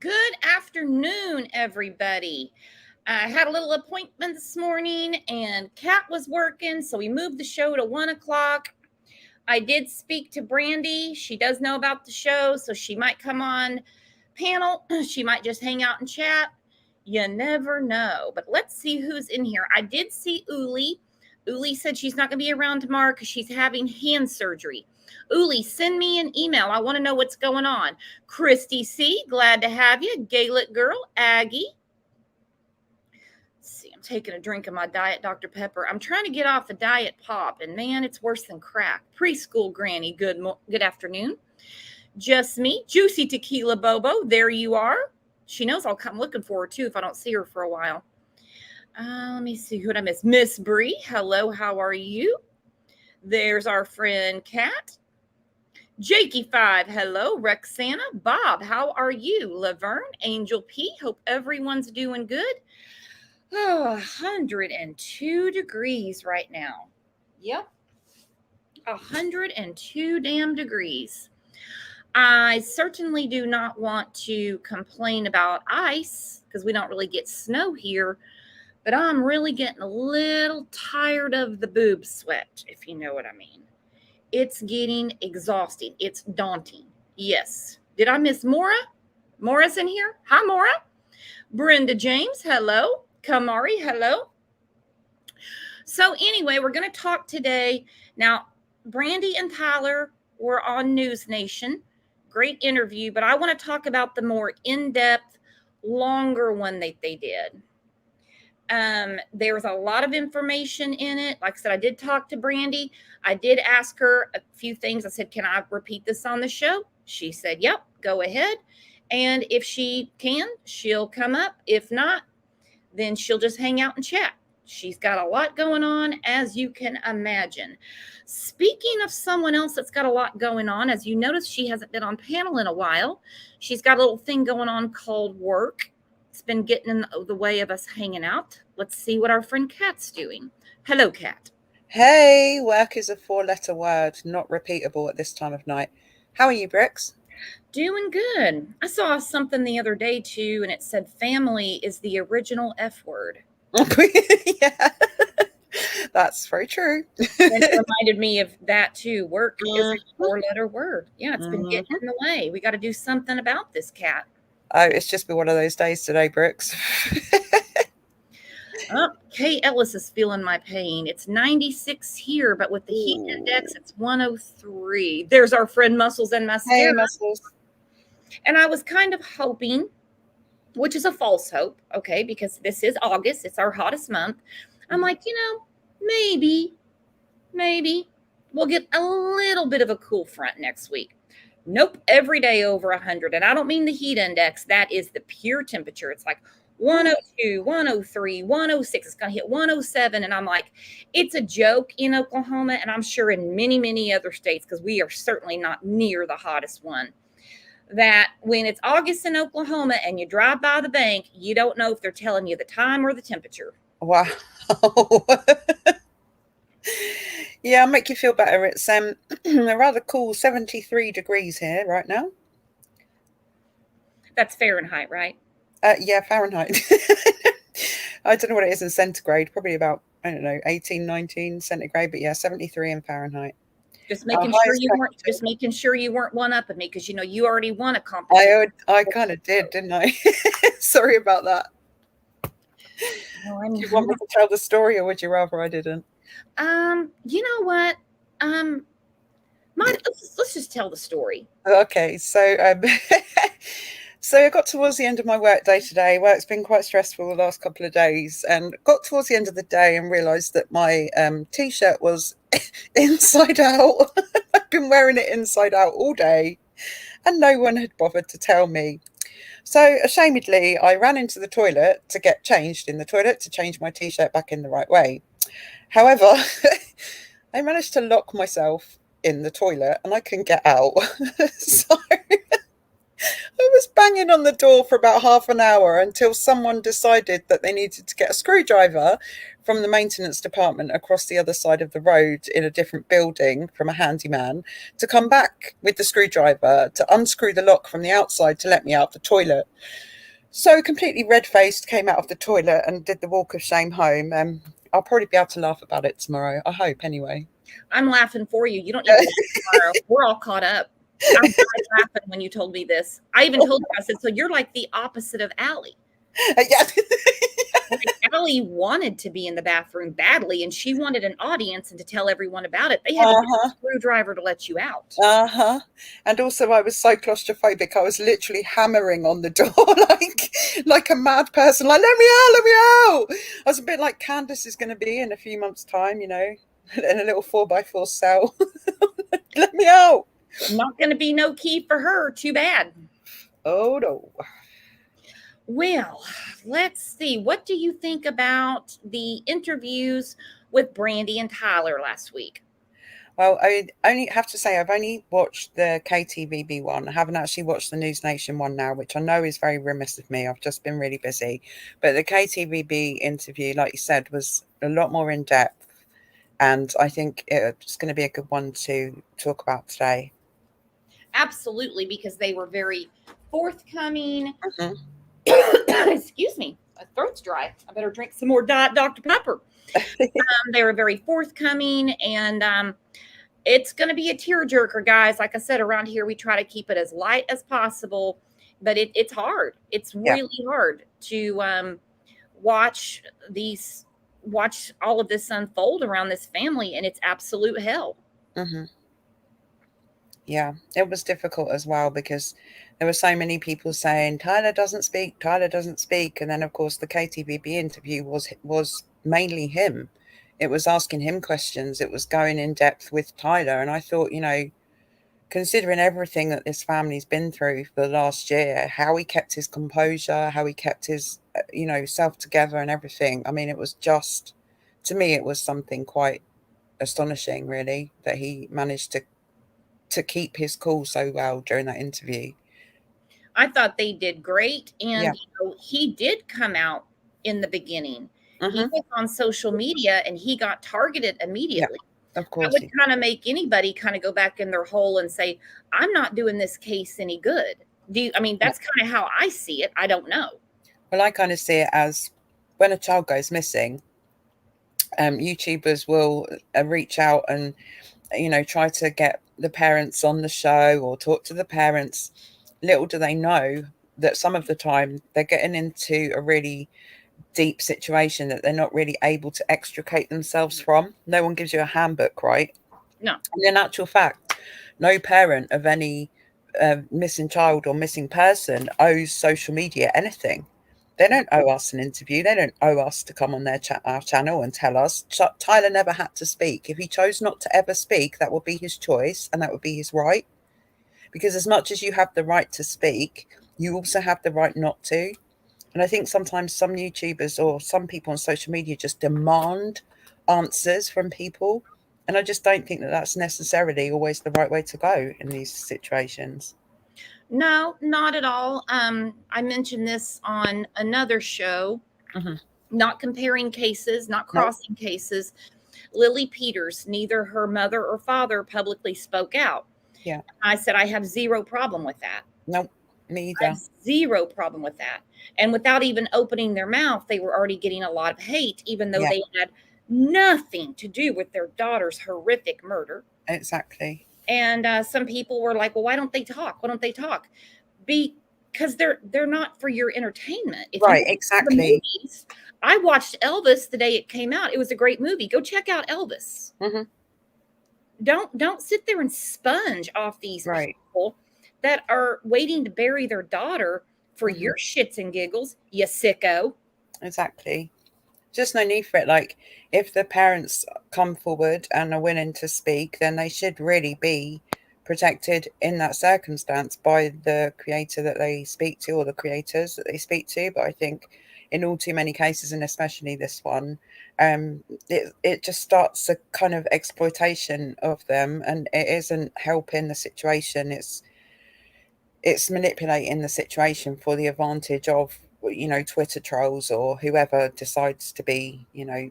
Good afternoon, everybody. I had a little appointment this morning and Kat was working, so we moved the show to 1 o'clock. I did speak to Brandy. She does know about the show, so she might come on panel. She might just hang out and chat. You never know. But let's see who's in here. I did see Uli. Uli said she's not going to be around tomorrow because she's having hand surgery. Uli, send me an email. I want to know what's going on. Christy C., glad to have you. Gaelic Girl, Aggie. Let's see, I'm taking a drink of my Diet Dr. Pepper. I'm trying to get off the Diet Pop, and man, it's worse than crack. Preschool Granny, good afternoon. Just me, Juicy Tequila Bobo, there you are. She knows I'll come looking for her, too, if I don't see her for a while. Let me see who did I miss. Miss Bree, hello, how are you? There's our friend Kat. Jakey5, hello. Rexana, Bob, how are you? Laverne, Angel P, hope everyone's doing good. Oh, 102 degrees right now. Yep, 102 damn degrees. I certainly do not want to complain about ice because we don't really get snow here, but I'm really getting a little tired of the boob sweat, if you know what I mean. It's getting exhausting. It's daunting. Yes. Did I miss Maura? Maura's in here. Hi, Maura. Brenda James, hello. Kamari, hello. So anyway, we're going to talk today. Now, Brandy and Tyler were on News Nation. Great interview, but I want to talk about the more in-depth, longer one that they did. There was a lot of information in it. Like I said, I did talk to Brandy. I did ask her a few things. I said, can I repeat this on the show? She said, yep, go ahead. And if she can, she'll come up. If not, then she'll just hang out and chat. She's got a lot going on, as you can imagine. Speaking of someone else that's got a lot going on, as you notice, she hasn't been on panel in a while. She's got a little thing going on called work. It's been getting in the way of us hanging out. Let's see what our friend Kat's doing. Hello, Kat. Hey, work is a 4-letter word, not repeatable at this time of night. How are you, Brix? Doing good. I saw something the other day, too, and it said family is the original F word. Yeah, that's very true. And it reminded me of that, too. Work is a 4-letter word. Yeah, it's been getting in the way. We got to do something about this, Kat. Oh, it's just been one of those days today, Brix. Oh, Kay Ellis is feeling my pain. It's 96 here, but with the heat index, it's 103. There's our friend Muscles and Mascara. Hey, Muscles. And I was kind of hoping, which is a false hope, okay, because this is August. It's our hottest month. I'm like, maybe we'll get a little bit of a cool front next week. Nope, every day over 100. And I don't mean the heat index. That is the pure temperature. It's like 102, 103, 106. It's going to hit 107. And I'm like, it's a joke in Oklahoma. And I'm sure in many, many other states, because we are certainly not near the hottest one, that when it's August in Oklahoma and you drive by the bank, you don't know if they're telling you the time or the temperature. Wow. Yeah, I'll make you feel better. It's a rather cool 73 degrees here right now. That's Fahrenheit, right? Yeah, Fahrenheit. I don't know what it is in centigrade. Probably about, I don't know, 18, 19 centigrade. But yeah, 73 in Fahrenheit. Just making sure you weren't one up at me because you already won a competition. I kind of did, didn't I? Sorry about that. Do you want me to tell the story, or would you rather I didn't? You know what? Let's just tell the story. Okay, so so I got towards the end of my work day today. Work's been quite stressful the last couple of days, and got towards the end of the day and realised that my t-shirt was inside out. I've been wearing it inside out all day, and no one had bothered to tell me. So ashamedly, I ran into the toilet to get changed in the toilet to change my t-shirt back in the right way. However, I managed to lock myself in the toilet and I couldn't get out. So I was banging on the door for about half an hour until someone decided that they needed to get a screwdriver from the maintenance department across the other side of the road in a different building from a handyman to come back with the screwdriver to unscrew the lock from the outside to let me out the toilet. So completely red-faced, came out of the toilet and did the walk of shame home. I'll probably be able to laugh about it tomorrow. I hope, anyway. I'm laughing for you. You don't need to laugh tomorrow. We're all caught up. I died laughing when you told me this. I even told you, I said, so you're like the opposite of Allie. Yeah. Like Allie wanted to be in the bathroom badly, and she wanted an audience and to tell everyone about it. They had to get a screwdriver to let you out. And also, I was so claustrophobic. I was literally hammering on the door like a mad person. Like, let me out, let me out. I was a bit like Candace is going to be in a few months' time, you know, in a little 4x4 cell. Let me out. Not going to be no key for her. Too bad. Oh no. Well, let's see. What do you think about the interviews with Brandy and Tyler last week? Well, I only have to say I've only watched the KTVB one. I haven't actually watched the News Nation one now, which I know is very remiss of me. I've just been really busy. But the KTVB interview, like you said, was a lot more in depth. And I think it's going to be a good one to talk about today. Absolutely, because they were very forthcoming. Mhm. Excuse me, my throat's dry. I better drink some more Dr. Pepper. They were very forthcoming, and it's going to be a tearjerker, guys. Like I said, around here, we try to keep it as light as possible, but it's hard. It's really hard to watch all of this unfold around this family, and it's absolute hell. Mm-hmm. Yeah, it was difficult as well because there were so many people saying Tyler doesn't speak, Tyler doesn't speak, and then of course the KTVB interview was mainly him. It was asking him questions. It was going in depth with Tyler, and I thought, you know, considering everything that this family's been through for the last year, how he kept his composure, how he kept his, you know, self together and everything. I mean, it was just, to me, it was something quite astonishing, really, that he managed to keep his cool so well during that interview. I thought they did great, Yeah. and he did come out in the beginning. He Mm-hmm. was on social media, and he got targeted Yeah, immediately. of That course. would kind of make anybody kind of go back in their hole and say, I'm not doing this case any good. I mean, Yeah. that's kind of how I see it. I don't know. Well, I kind of see it as when a child goes missing, YouTubers will reach out and, you know, try to get the parents on the show or talk to the parents. Little do they know that some of the time they're getting into a really deep situation that they're not really able to extricate themselves from. No one gives you a handbook, right? No. And in actual fact, no parent of any missing child or missing person owes social media anything. They don't owe us an interview. They don't owe us to come on our channel and tell us. Tyler never had to speak. If he chose not to ever speak, that would be his choice and that would be his right. Because as much as you have the right to speak, you also have the right not to. And I think sometimes some YouTubers or some people on social media just demand answers from people. And I just don't think that that's necessarily always the right way to go in these situations. No, not at all. I mentioned this on another show, Mm-hmm. not comparing cases, not No, crossing cases. Lily Peters, neither her mother or father publicly spoke out. yeah, I said, I have zero problem with that. no, me I have either. zero problem with that. And without even opening their mouth, they were already getting a lot of hate, even though Yeah, they had nothing to do with their daughter's horrific murder. exactly. And some people were like, "Well, why don't they talk? Why don't they talk?" Because they're not for your entertainment. If you Right, watch the exactly. movies, I watched Elvis the day it came out. It was a great movie. Go check out Elvis. Mm-hmm. Don't sit there and sponge off these Right. people that are waiting to bury their daughter for Mm-hmm. your shits and giggles, you sicko. Exactly. Just no need for it. Like, if the parents come forward and are willing to speak, then they should really be protected in that circumstance by the creator that they speak to or the creators that they speak to. But I think in all too many cases, and especially this one, it just starts a kind of exploitation of them, and it isn't helping the situation. It's manipulating the situation for the advantage of, you know, Twitter trolls or whoever decides to be, you know,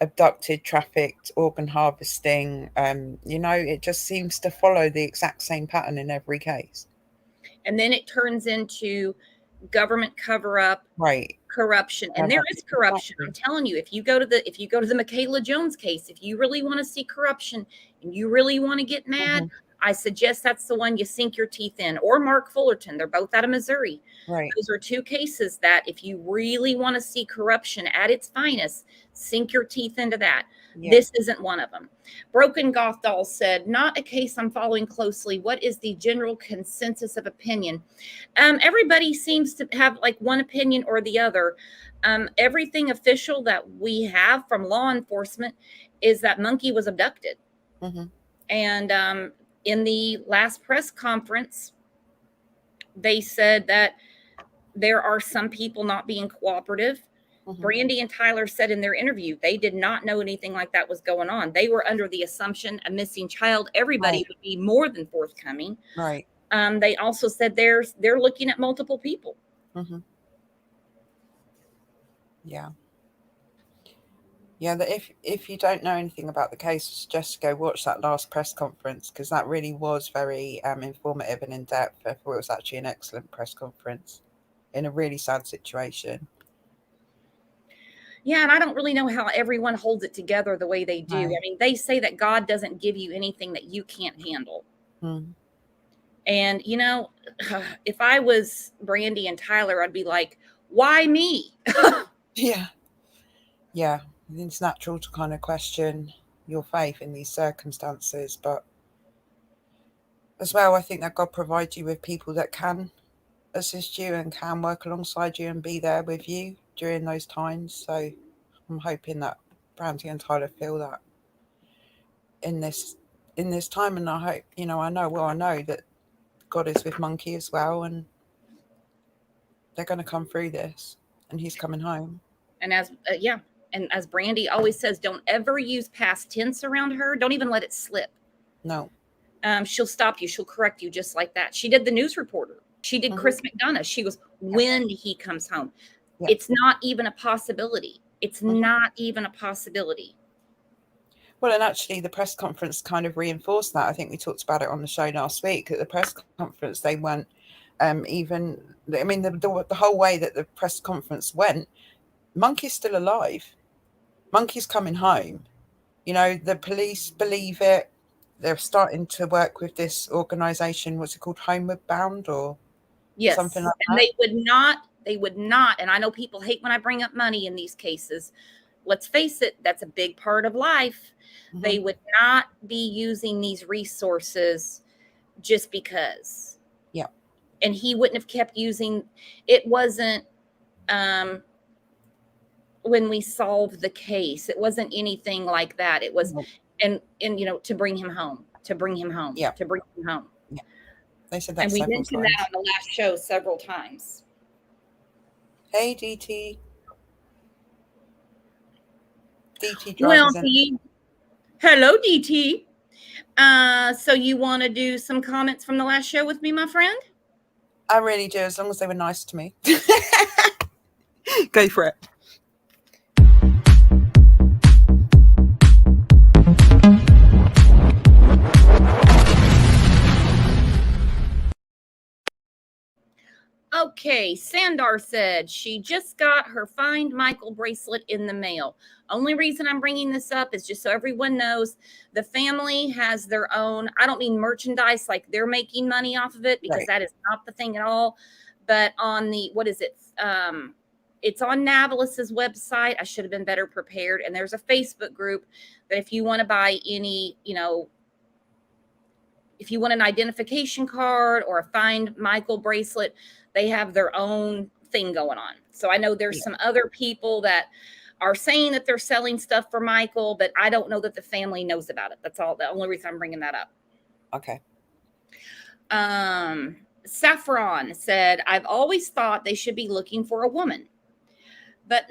abducted, trafficked, organ harvesting. It just seems to follow the exact same pattern in every case. And then it turns into government cover up, Right. corruption. And there is corruption. Exactly. I'm telling you, if you go to the Michaela Jones case, if you really want to see corruption and you really want to get mad, Hmm. I suggest that's the one you sink your teeth in. Or Mark Fullerton. They're both out of Missouri. Right. Those are two cases that if you really want to see corruption at its finest, sink your teeth into that. Yeah. This isn't one of them. Broken Goth Doll said, not a case I'm following closely. What is the general consensus of opinion? Everybody seems to have like one opinion or the other. Everything official that we have from law enforcement is that Monkey was abducted. Hmm. And in the last press conference, they said that there are some people not being cooperative. Hmm. Brandy and Tyler said in their interview they did not know anything like that was going on. They were under the assumption a missing child, everybody Right. would be more than forthcoming. Right. They also said they're looking at multiple people. Hmm. Yeah. Yeah, that if you don't know anything about the case, just go watch that last press conference, because that really was very informative and in depth. I thought it was actually an excellent press conference in a really sad situation. Yeah, and I don't really know how everyone holds it together the way they do. No. I mean, they say that God doesn't give you anything that you can't handle. Mm. And if I was Brandy and Tyler, I'd be like, why me? Yeah. Yeah. It's natural to kind of question your faith in these circumstances, but as well, I think that God provides you with people that can assist you and can work alongside you and be there with you during those times. So I'm hoping that Brandy and Tyler feel that in this time, and I hope, I know that God is with Monkey as well, and they're going to come through this, and he's coming home. And as Brandy always says, don't ever use past tense around her. Don't even let it slip. No. She'll stop you. She'll correct you just like that. She did the news reporter. She did Hmm. Chris McDonough. She goes, when he comes home. Yeah. It's not even a possibility. It's not even a possibility. Well, and actually, the press conference kind of reinforced that. I think we talked about it on the show last week. At the press conference, they weren't even. I mean, the whole way that the press conference went, Monkey's still alive. Monkey's coming home. The police believe it. They're starting to work with this organisation. What's it called? Homeward Bound or something Yes. like And that. they would not. And I know people hate when I bring up money in these cases. Let's face it, that's a big part of life. Hmm. They would not be using these resources just because. Yeah. And he wouldn't have kept using it. Wasn't um when we solved the case, it wasn't anything like that. It was No. and to bring him home, to bring him home, Yeah. to bring him home. Yeah. They said that And we several mentioned that times. on the last show several times. Hey, DT. DT Well, drivers in. hello, DT. So you want to do some comments from the last show with me, my friend? I really do, as long as they were nice to me. Go for it. Okay, Sandar said she just got her Find Michael bracelet in the mail. Only reason I'm bringing this up is just so everyone knows the family has their own, I don't mean merchandise like they're making money off of it, because Right. that is not the thing at all. But on the, what is it? It's on Navalis's website. I should have been better prepared. And there's a Facebook group that if you want to buy any, if you want an identification card or a Find Michael bracelet, they have their own thing going on. So I know there's some other people that are saying that they're selling stuff for Michael, but I don't know that the family knows about it. That's all. The only reason I'm bringing that up. Okay. Saffron said, I've always thought they should be looking for a woman. But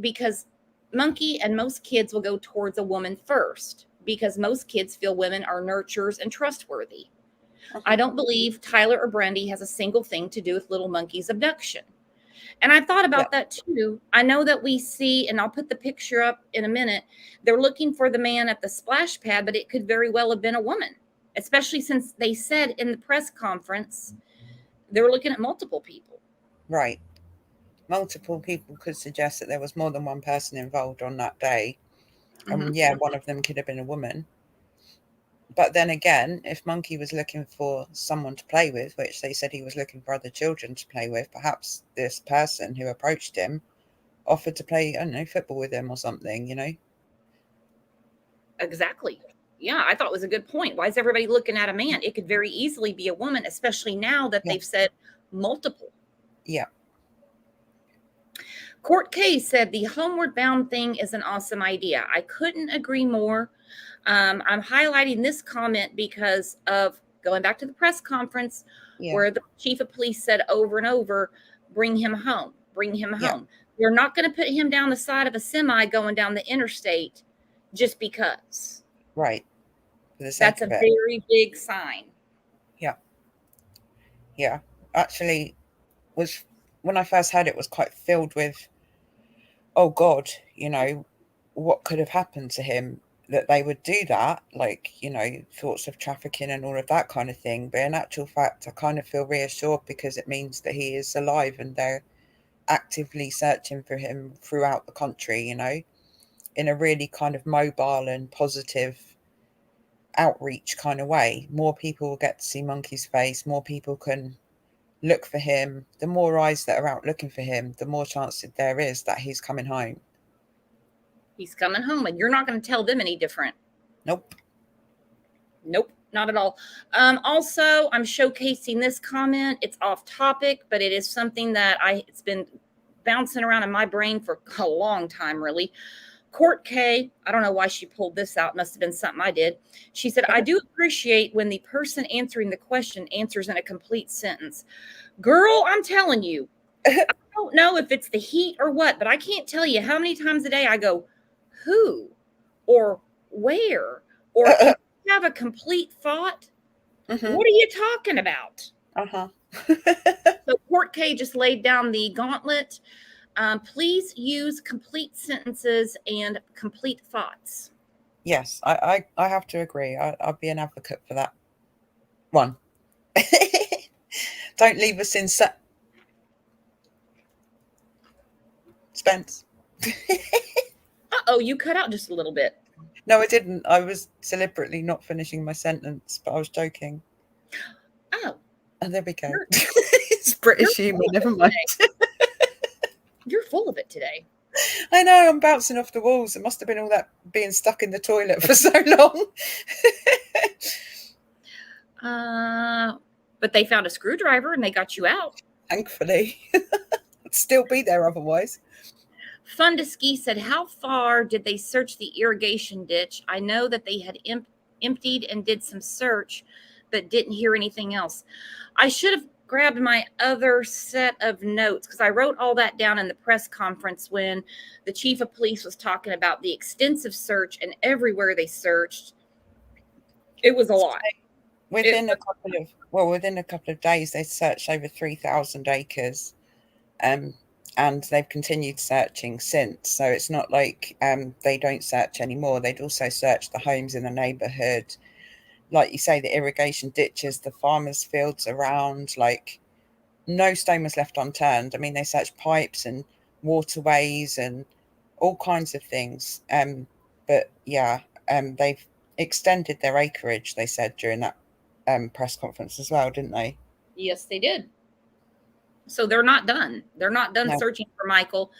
because Monkey and most kids will go towards a woman first, because most kids feel women are nurturers and trustworthy. I don't believe Tyler or Brandy has a single thing to do with Little Monkey's abduction. And I thought Yeah. about that too. I know that we see, and I'll put the picture up in a minute, they're looking for the man at the splash pad, but it could very well have been a woman, especially since they said in the press conference they were looking at multiple people. Right. Multiple people could suggest that there was more than one person involved on that day. Mm-hmm. Yeah, one of them could have been a woman. But then again, if Monkey was looking for someone to play with, which they said he was looking for other children to play with, perhaps this person who approached him offered to play, I don't know, football with him or something, you know? Exactly. Yeah, I thought it was a good point. Why is everybody looking at a man? It could very easily be a woman, especially now that Yeah. they've said multiple. Yeah. Court case said the homeward bound thing is an awesome idea. I couldn't agree more. I'm highlighting this comment because of going back to the press conference Yeah. where the chief of police said over and over, bring him home, bring him Yeah. home. You're not going to put him down the side of a semi going down the interstate just because. Right. For the sake That's of a it. very big sign. Yeah. Yeah. Actually, was when I first heard it was quite filled with, oh God, you know, what could have happened to him that they would do that, like, you know, thoughts of trafficking and all of that kind of thing. But in actual fact, I kind of feel reassured because it means that he is alive and they're actively searching for him throughout the country, you know, in a really kind of mobile and positive outreach kind of way. More people will get to see Monkey's face, more people can look for him. The more eyes that are out looking for him, the more chance there is that he's coming home. He's coming home, and you're not going to tell them any different. Nope. Nope, not at all. Also, I'm showcasing this comment. It's off topic, but it is something that it's been bouncing around in my brain for a long time, really. Court K, I don't know why she pulled this out. Must have been something I did. She said, I do appreciate when the person answering the question answers in a complete sentence. Girl, I'm telling you, I don't know if it's the heat or what, but I can't tell you how many times a day I go, who or where, or if you have a complete thought, Mm-hmm. what are you talking about? Uh-huh. So Court K just laid down the gauntlet. Please use complete sentences and complete thoughts. Yes, I have to agree. I'll be an advocate for that one. Don't leave us in suspense. Uh-oh, you cut out just a little bit. No, I didn't. I was deliberately not finishing my sentence, but I was joking. Oh. And there we go. You're, It's British humour, never mind. You're full of it today. I know, I'm bouncing off the walls. It must have been all that being stuck in the toilet for so long. But they found a screwdriver and they got you out. Thankfully. I'd still be there otherwise. Fun to Ski said, how far did they search the irrigation ditch? I know that they had emptied and did some search, but didn't hear anything else. I should have grabbed my other set of notes because I wrote all that down in the press conference when the chief of police was talking about the extensive search and everywhere they searched. It was a lot. Within a couple of days, they searched over 3,000 acres, and they've continued searching since. So it's not like they don't search anymore. They'd also search the homes in the neighbourhood, like you say, the irrigation ditches, the farmers' fields around. Like, no stone was left unturned. I mean, they searched pipes and waterways and all kinds of things. But yeah, they've extended their acreage, they said during that press conference as well, didn't they? Yes, they did. So they're not done. They're not done No. searching for Michael.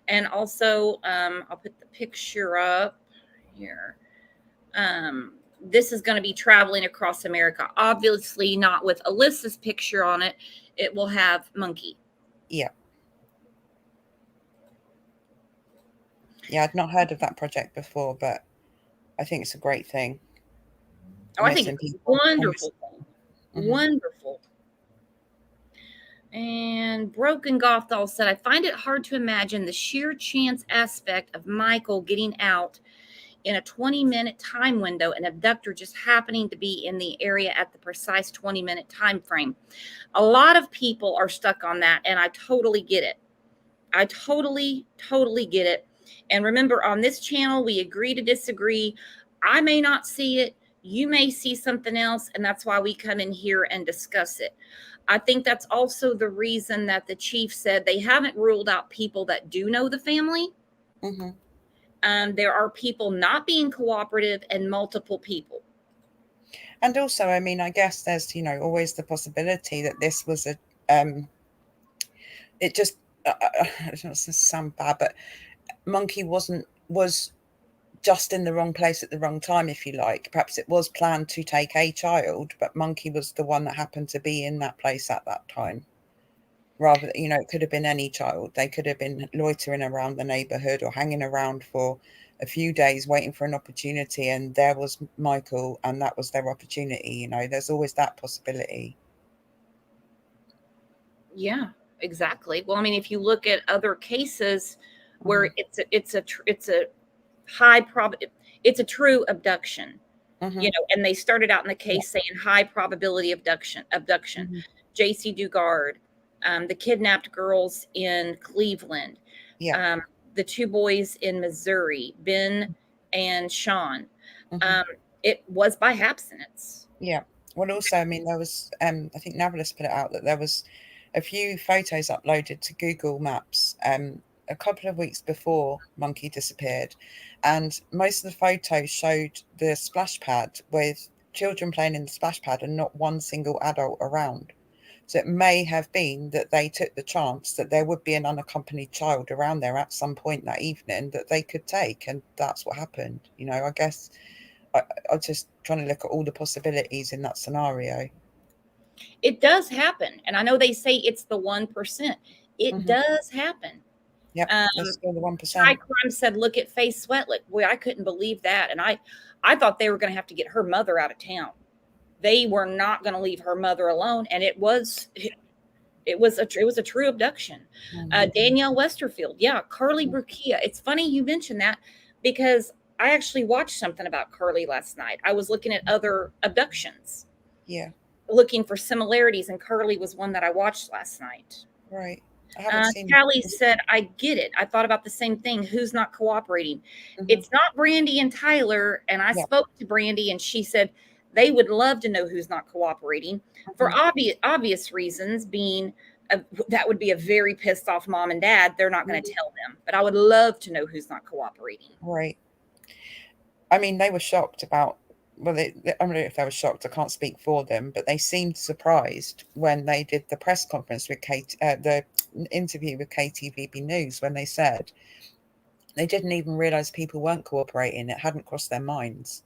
And also, I'll put the picture up here. This is going to be traveling across America. Obviously, not with Alyssa's picture on it. It will have Monkey. Yeah. Yeah, I'd not heard of that project before, but I think it's a great thing. Oh, I think it's wonderful. Mm-hmm. Wonderful. And Broken Gothal said, I find it hard to imagine the sheer chance aspect of Michael getting out in a 20-minute time window, an abductor just happening to be in the area at the precise 20-minute time frame. A lot of people are stuck on that, and I totally get it. I totally, totally get it. And remember, on this channel, we agree to disagree. I may not see it. You may see something else. And that's why we come in here and discuss it. I think that's also the reason that the chief said they haven't ruled out people that do know the family. There are people not being cooperative and multiple people. And also, I mean, I guess there's, always the possibility that this was it just, it doesn't sound bad, but Monkey was just in the wrong place at the wrong time, if you like. Perhaps it was planned to take a child, but Monkey was the one that happened to be in that place at that time. Rather, it could have been any child. They could have been loitering around the neighborhood or hanging around for a few days waiting for an opportunity, and there was Michael and that was their opportunity. There's always that possibility. Yeah, exactly. Well, I mean, if you look at other cases where it's a high it's a true abduction, and they started out in the case saying high probability abduction. JC Dugard, the kidnapped girls in Cleveland, the two boys in Missouri, Ben and Sean. It was by abstinence. Yeah. Well, also, I mean, there was, I think Navalis put it out that there was a few photos uploaded to Google Maps a couple of weeks before Monkey disappeared. And most of the photos showed the splash pad with children playing in the splash pad and not one single adult around. So it may have been that they took the chance that there would be an unaccompanied child around there at some point that evening that they could take. And that's what happened. I guess I'm just trying to look at all the possibilities in that scenario. It does happen. And I know they say it's the 1%. It does happen. Yep, that's still the 1%. High Crime said, look at Faye Sweatlick. Boy, I couldn't believe that. And I thought they were going to have to get her mother out of town. They were not going to leave her mother alone. And it was a true abduction. Danielle Westerfield. Yeah. Carly Brucia. It's funny you mentioned that because I actually watched something about Carly last night. I was looking at other abductions. Yeah. Looking for similarities. And Carly was one that I watched last night. Right. I haven't seen Callie said, I get it. I thought about the same thing. Who's not cooperating? It's not Brandy and Tyler. And I spoke to Brandy and she said they would love to know who's not cooperating for obvious reasons, being that would be a very pissed off mom and dad. They're not going to tell them, but I would love to know who's not cooperating. Right. I mean, they were shocked about, well, I don't know if they were shocked. I can't speak for them, but they seemed surprised when they did the press conference with the interview with KTVB News, when they said they didn't even realize people weren't cooperating. It hadn't crossed their minds.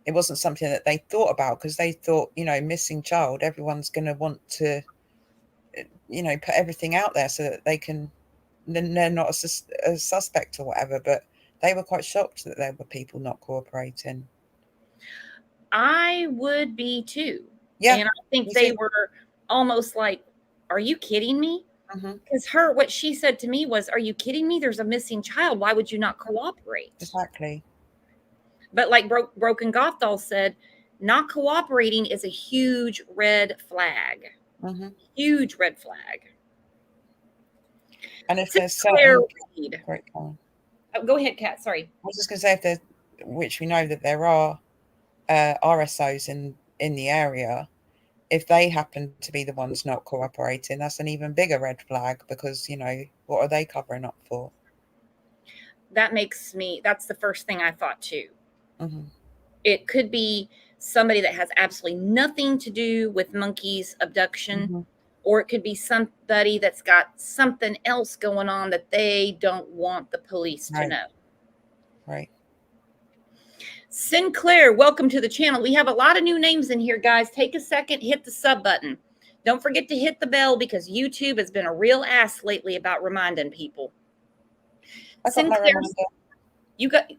It wasn't something that they thought about because they thought, missing child, everyone's going to want to, put everything out there so that they're not a suspect or whatever. But they were quite shocked that there were people not cooperating. I would be too. Yeah. And I think they were almost like, are you kidding me? Because what she said to me was, are you kidding me? There's a missing child. Why would you not cooperate? Exactly. But like Broken Gothdoll said, not cooperating is a huge red flag. Huge red flag. And if there's certain... Go ahead, Kat. Sorry. I was just going to say, if there's, which we know that there are RSOs in the area, if they happen to be the ones not cooperating, that's an even bigger red flag because, what are they covering up for? That's the first thing I thought too. It could be somebody that has absolutely nothing to do with Monkey's abduction, or it could be somebody that's got something else going on that they don't want the police to know. Right. Sinclair, welcome to the channel. We have a lot of new names in here, guys. Take a second, hit the sub button. Don't forget to hit the bell because YouTube has been a real ass lately about reminding people. Sinclair,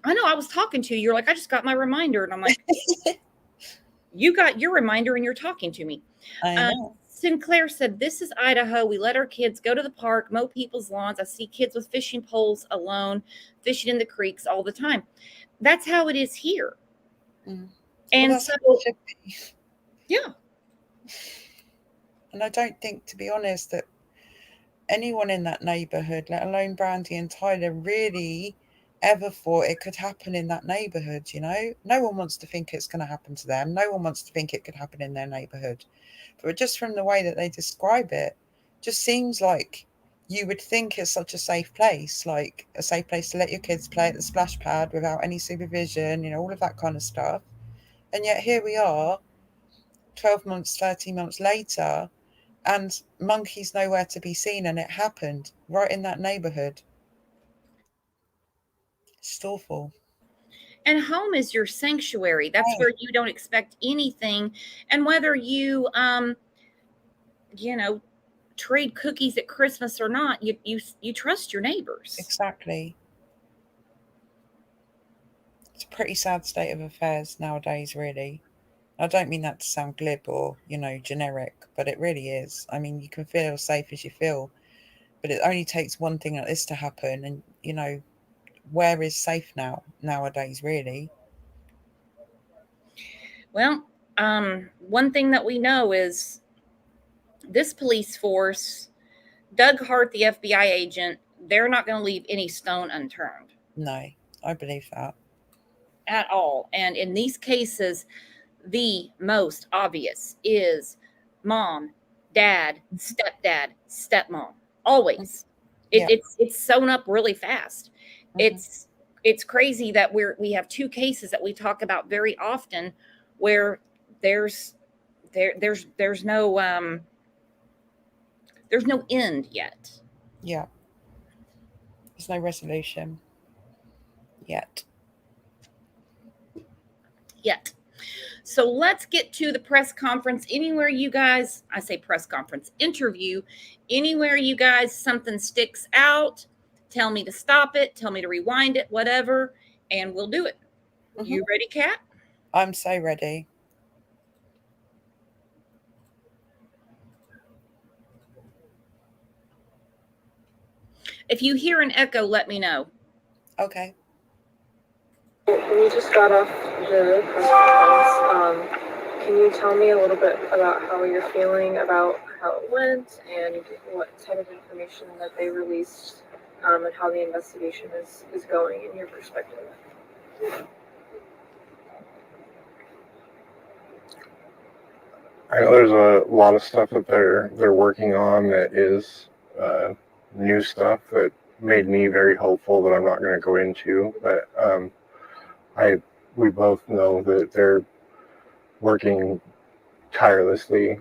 I know I was talking to you. You're like, I just got my reminder. And I'm like, you got your reminder and you're talking to me. I know. Sinclair said, this is Idaho. We let our kids go to the park, mow people's lawns. I see kids with fishing poles alone, fishing in the creeks all the time. That's how it is here. And so, yeah. And I don't think, to be honest, that anyone in that neighborhood, let alone Brandy and Tyler, really ever thought it could happen in that neighborhood. No one wants to think it's going to happen to them. No one wants to think it could happen in their neighborhood. But just from the way that they describe it, just seems like you would think it's such a safe place, like a safe place to let your kids play at the splash pad without any supervision, all of that kind of stuff. And yet here we are, 12 months, 13 months later, and Monkey's nowhere to be seen, and it happened right in that neighborhood. It's awful. And home is your sanctuary. That's where you don't expect anything. And whether you trade cookies at Christmas or not, you trust your neighbors. Exactly. It's a pretty sad state of affairs nowadays, really. I don't mean that to sound glib or, generic, but it really is. I mean, you can feel as safe as you feel, but it only takes one thing like this to happen, and, where is safe nowadays, really? Well, one thing that we know is this police force, Doug Hart, the FBI agent, they're not going to leave any stone unturned. No, I believe that. At all. And in these cases, the most obvious is mom, dad, stepdad, stepmom. Always. Yeah. It's sewn up really fast. It's crazy that we have two cases that we talk about very often where there's no end yet. Yeah. There's no resolution yet. So let's get to the press conference. Anywhere you guys, I say press conference, interview, anywhere you guys, something sticks out, tell me to stop it, tell me to rewind it, whatever, and we'll do it. You ready, Kat? I'm so ready. If you hear an echo, let me know. Okay. We just got off the press conference. Can you tell me a little bit about how you're feeling about how it went and what type of information that they released, and how the investigation is going in your perspective? I know there's a lot of stuff that they're working on that is new stuff that made me very hopeful that I'm not going to go into, but we both know that they're working tirelessly.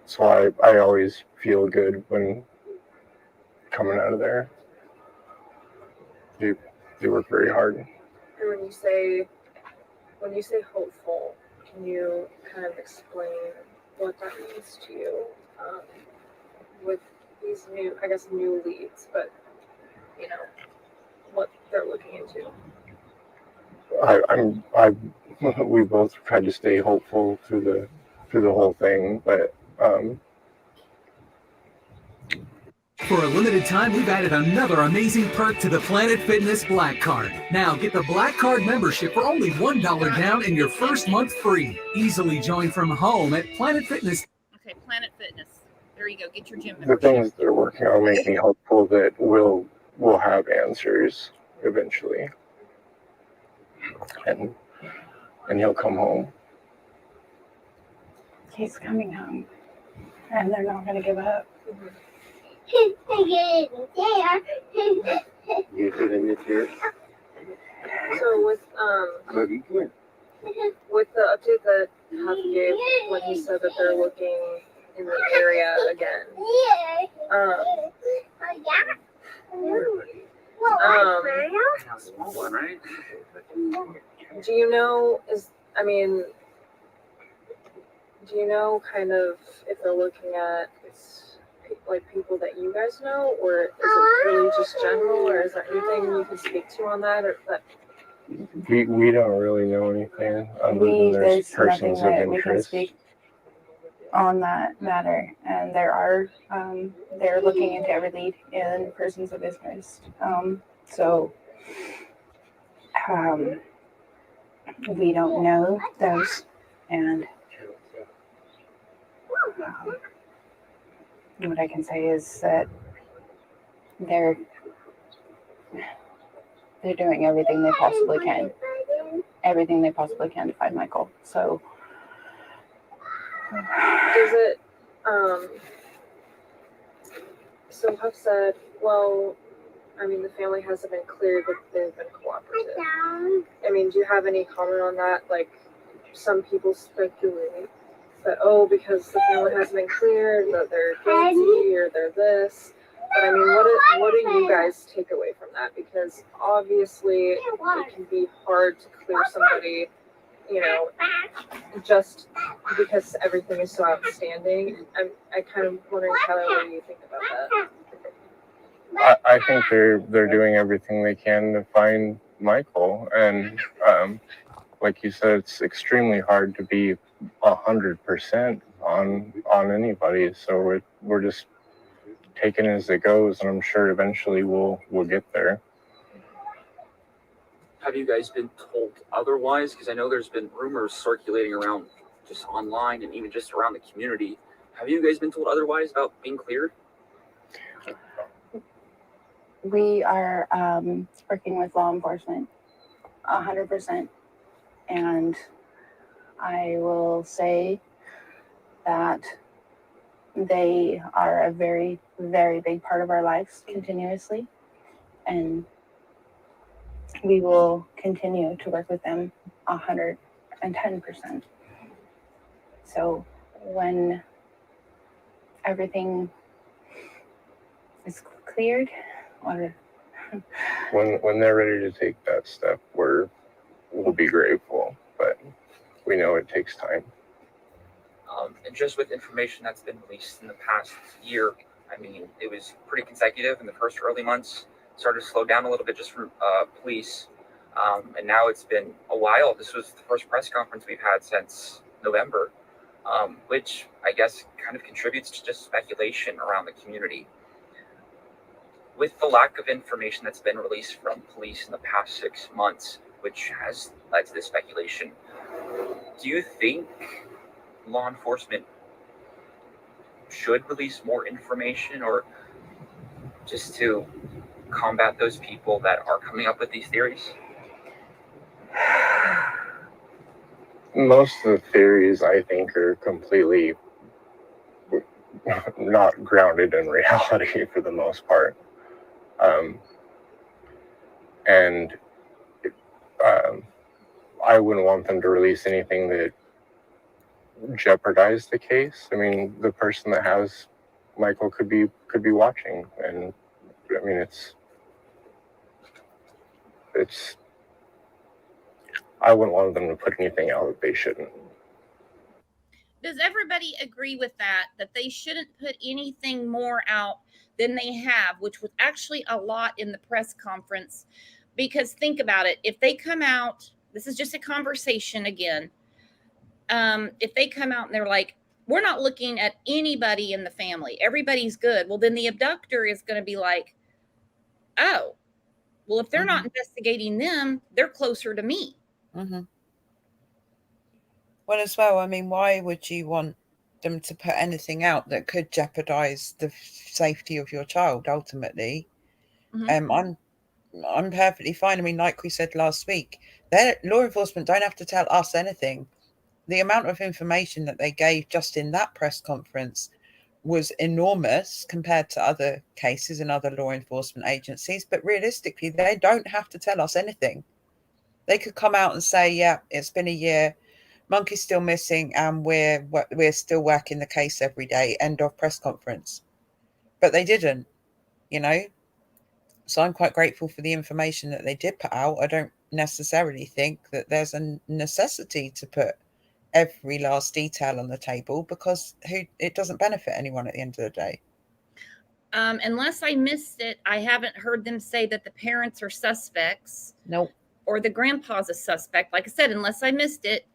So I always feel good when coming out of there. They work very hard. And when you say hopeful, can you kind of explain what that means to you, with these new leads, but what they're looking into? We both tried to stay hopeful through the whole thing, but for a limited time, we've added another amazing perk to the Planet Fitness Black Card. Now get the Black Card membership for only $1 down and your first month free. Easily join from home at Planet Fitness. Okay, Planet Fitness. There you go. Get your gym membership. The things they're working on make me hopeful that we'll have answers eventually. And he'll come home. He's coming home. And they're not going to give up. So with the update that Huff gave when he said that they're looking in the area again, do you know kind of if they're looking at like people that you guys know, or is it really just general, or is there anything you can speak to on that, or that? We don't really know anything other than there's persons of interest. We can speak on that matter, and they're looking into every lead in persons of interest. We don't know those, and what I can say is that they're doing everything they possibly can. Everything they possibly can to find Michael. So Does it, so Huff said, well, I mean, the family hasn't been cleared, but they've been cooperative. I mean, do you have any comment on that? Like, some people speculate that, oh, because the family hasn't been cleared, that they're guilty or they're this. But I mean, what do you guys take away from that? Because obviously it can be hard to clear somebody, you know, just because everything is so outstanding. I kind of wondering, Tyler, what do you think about that? I think they're doing everything they can to find Michael, and like you said, it's extremely hard to be 100% on anybody. So we're just taking it as it goes, and I'm sure eventually we'll get there. Have you guys been told otherwise? Because I know there's been rumors circulating around just online and even just around the community. Have you guys been told otherwise about being cleared? we are working with law enforcement 100%. And I will say that they are a very, very big part of our lives continuously. And we will continue to work with them 110%. So when everything is cleared, or When they're ready to take that step, we'll be grateful, but we know it takes time. And just with information that's been released in the past year, I mean, it was pretty consecutive in the first early months, started to slow down a little bit just from police. And now it's been a while. This was the first press conference we've had since November, which I guess kind of contributes to just speculation around the community. With the lack of information that's been released from police in the past 6 months, which has led to this speculation, do you think law enforcement should release more information, or just to combat those people that are coming up with these theories? Most of the theories, I think, are completely not grounded in reality for the most part. And I wouldn't want them to release anything that jeopardized the case. I mean, the person that has Michael could be watching, and I mean, it's I wouldn't want them to put anything out that they shouldn't. Does everybody agree with that they shouldn't put anything more out than they have, which was actually a lot in the press conference? Because think about it, if they come out, this is just a conversation again, if they come out and they're like, we're not looking at anybody in the family, everybody's good, well, then the abductor is going to be like, oh, well, if they're not investigating them, they're closer to me. Well, as well, I mean, why would you want them to put anything out that could jeopardize the safety of your child ultimately? I'm perfectly fine. I mean, like we said last week, law enforcement don't have to tell us anything. The amount of information that they gave just in that press conference was enormous compared to other cases and other law enforcement agencies. But realistically, they don't have to tell us anything. They could come out and say, yeah, it's been a year, Monkey's still missing, and we're still working the case every day. End of press conference. But they didn't, you know. So I'm quite grateful for the information that they did put out. I don't necessarily think that there's a necessity to put every last detail on the table, because it doesn't benefit anyone at the end of the day. Unless I missed it, I haven't heard them say that the parents are suspects. Nope. Or the grandpa's a suspect. Like I said, unless I missed it.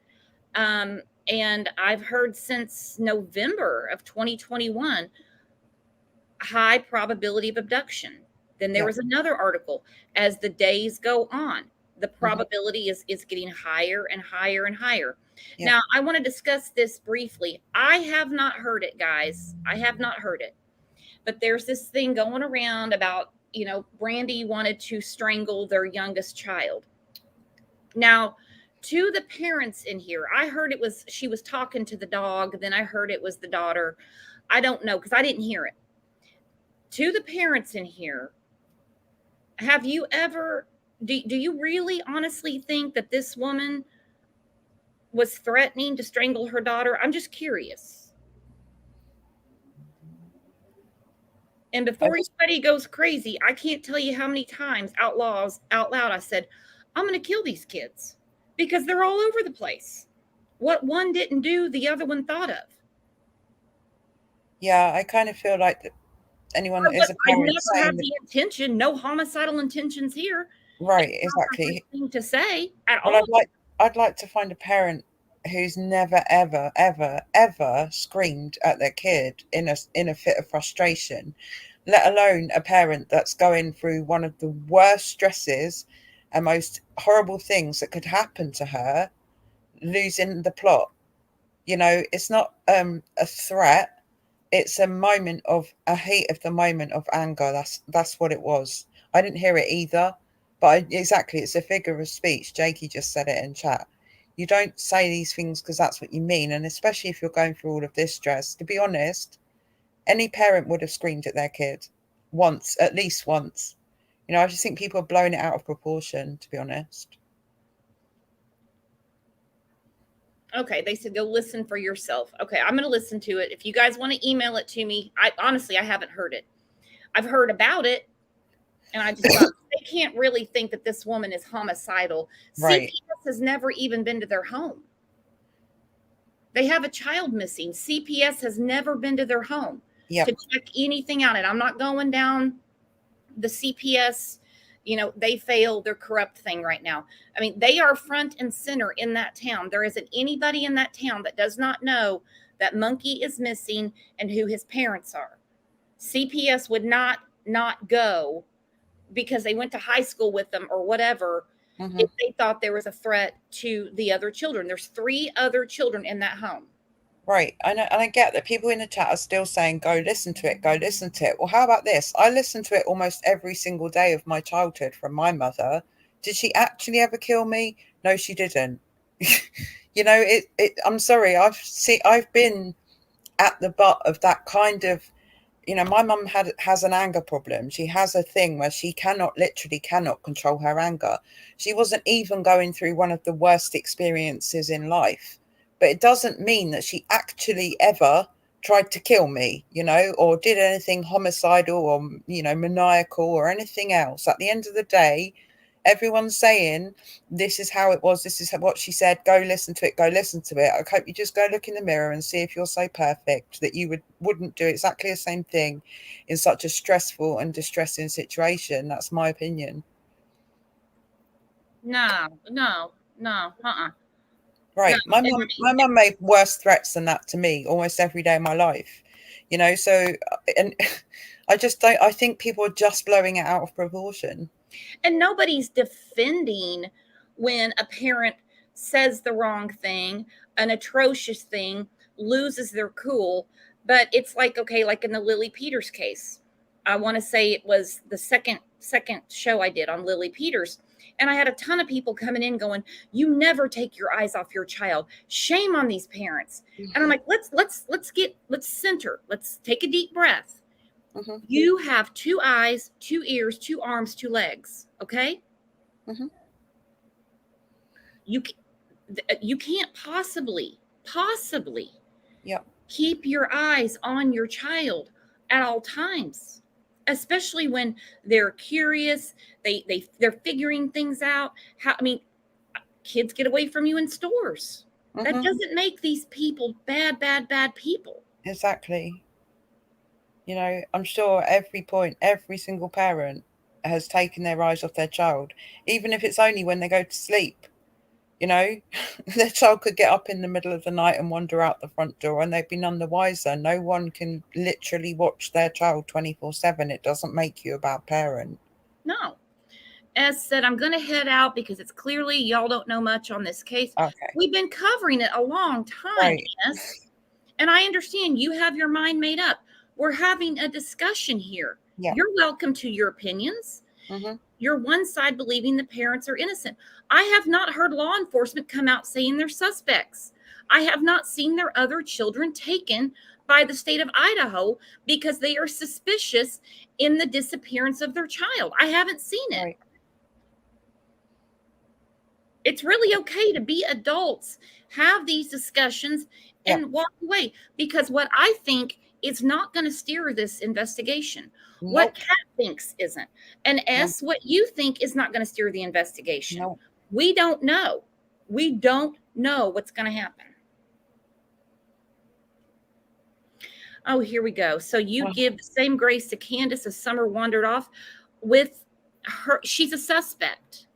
And I've heard since November of 2021, high probability of abduction. Then there was another article. As the days go on, the probability is getting higher and higher and higher. Now, I want to discuss this briefly. I have not heard it, guys. I have not heard it. But there's this thing going around about, Brandy wanted to strangle their youngest child. Now, to the parents in here, I heard she was talking to the dog, then I heard it was the daughter. I don't know, because I didn't hear it. To the parents in here, have you ever, do you really honestly think that this woman was threatening to strangle her daughter? I'm just curious. And before anybody goes crazy, I can't tell you how many times out loud I said, I'm going to kill these kids because they're all over the place. What one didn't do, the other one thought of. Yeah, I kind of feel like anyone that is a I parent never have the intention, no homicidal intentions here. right, It's not the right exactly. thing to say at Well, all. I'd like to find a parent who's never, ever, ever, ever screamed at their kid in a fit of frustration, let alone a parent that's going through one of the worst stresses and most horrible things that could happen to her, losing the plot. It's not a threat. It's a heat of the moment of anger. That's what it was. I didn't hear it either, but exactly, it's a figure of speech. Jakey just said it in chat. You don't say these things because that's what you mean, and especially if you're going through all of this stress. To be honest, any parent would have screamed at their kid once, at least once. I just think people are blowing it out of proportion, to be honest. Okay, they said go listen for yourself. Okay, I'm going to listen to it. If you guys want to email it to me, I haven't heard it. I've heard about it, and I just thought they can't really think that this woman is homicidal. Right. CPS has never even been to their home. They have a child missing. CPS has never been to their home to check anything out. And I'm not going down the CPS, they fail, they're corrupt thing right now. I mean, they are front and center in that town. There isn't anybody in that town that does not know that Monkey is missing and who his parents are. CPS would not go because they went to high school with them or whatever, if they thought there was a threat to the other children. There's 3 other children in that home. Right. I know, and I get that people in the chat are still saying, go listen to it, go listen to it. Well, how about this? I listened to it almost every single day of my childhood from my mother. Did she actually ever kill me? No, she didn't. I'm sorry. I've been at the butt of that kind of, my mum has an anger problem. She has a thing where she literally cannot control her anger. She wasn't even going through one of the worst experiences in life. But it doesn't mean that she actually ever tried to kill me, or did anything homicidal or, maniacal or anything else. At the end of the day, everyone's saying this is how it was. This is what she said. Go listen to it. Go listen to it. I hope you just go look in the mirror and see if you're so perfect that you wouldn't do exactly the same thing in such a stressful and distressing situation. That's my opinion. No. Right. No, my mum made worse threats than that to me almost every day of my life, so, and I think people are just blowing it out of proportion. And nobody's defending when a parent says the wrong thing, an atrocious thing, loses their cool. But it's like, okay, like in the Lily Peters case, I want to say it was the second show I did on Lily Peters. And I had a ton of people coming in going, you never take your eyes off your child. Shame on these parents. And I'm like, let's center. Let's take a deep breath. You have 2 eyes, 2 ears, 2 arms, 2 legs. Okay. You can't possibly keep your eyes on your child at all times, especially when they're curious. They're figuring things out. Kids get away from you in stores. That doesn't make these people bad people. Exactly. I'm sure every single parent has taken their eyes off their child, even if it's only when they go to sleep. Their child could get up in the middle of the night and wander out the front door and they'd be none the wiser. No one can literally watch their child 24/7. It doesn't make you a bad parent. No. As said, I'm going to head out because it's clearly y'all don't know much on this case. Okay. We've been covering it a long time, Right. yes. And I understand you have your mind made up. We're having a discussion here. Yeah. You're welcome to your opinions. Mhm. You're one side believing the parents are innocent. I have not heard law enforcement come out saying they're suspects. I have not seen their other children taken by the state of Idaho because they are suspicious in the disappearance of their child. I haven't seen it. Right. It's really okay to be adults, have these discussions, and walk away, because what I think is not going to steer this investigation. What Nope. Kat thinks isn't. And S, what you think is not going to steer the investigation. Nope. We don't know. We don't know what's going to happen. Oh, here we go. So you give the same grace to Candace as Summer wandered off with her. She's a suspect.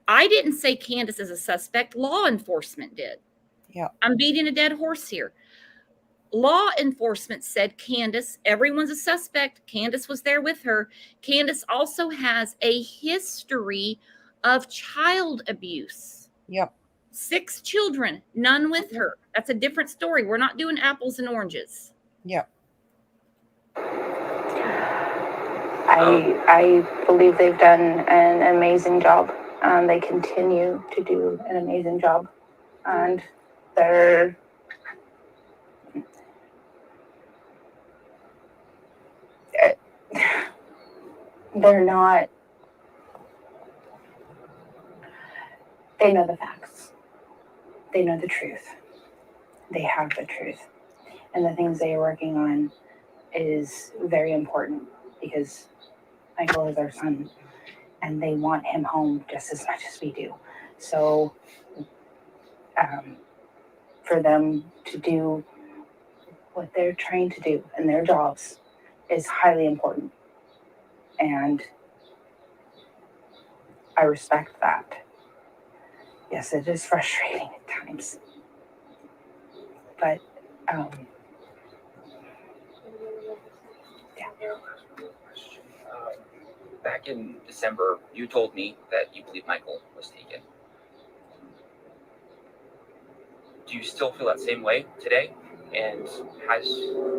I didn't say Candace is a suspect. Law enforcement did. Yeah. I'm beating a dead horse here. Law enforcement said Candace, everyone's a suspect. Candace was there with her. Candace also has a history of child abuse. Yep. 6 children, none with her. That's a different story. We're not doing apples and oranges. Yep. I believe they've done an amazing job. They continue to do an amazing job, and they're not. They know the facts. They know the truth. They have the truth, and the things they are working on is very important because Michael is our son, and they want him home just as much as we do. So for them to do what they're trying to do in their jobs is highly important. And I respect that. Yes, it is frustrating at times. But Back in December, you told me that you believe Michael was taken. Do you still feel that same way today? And has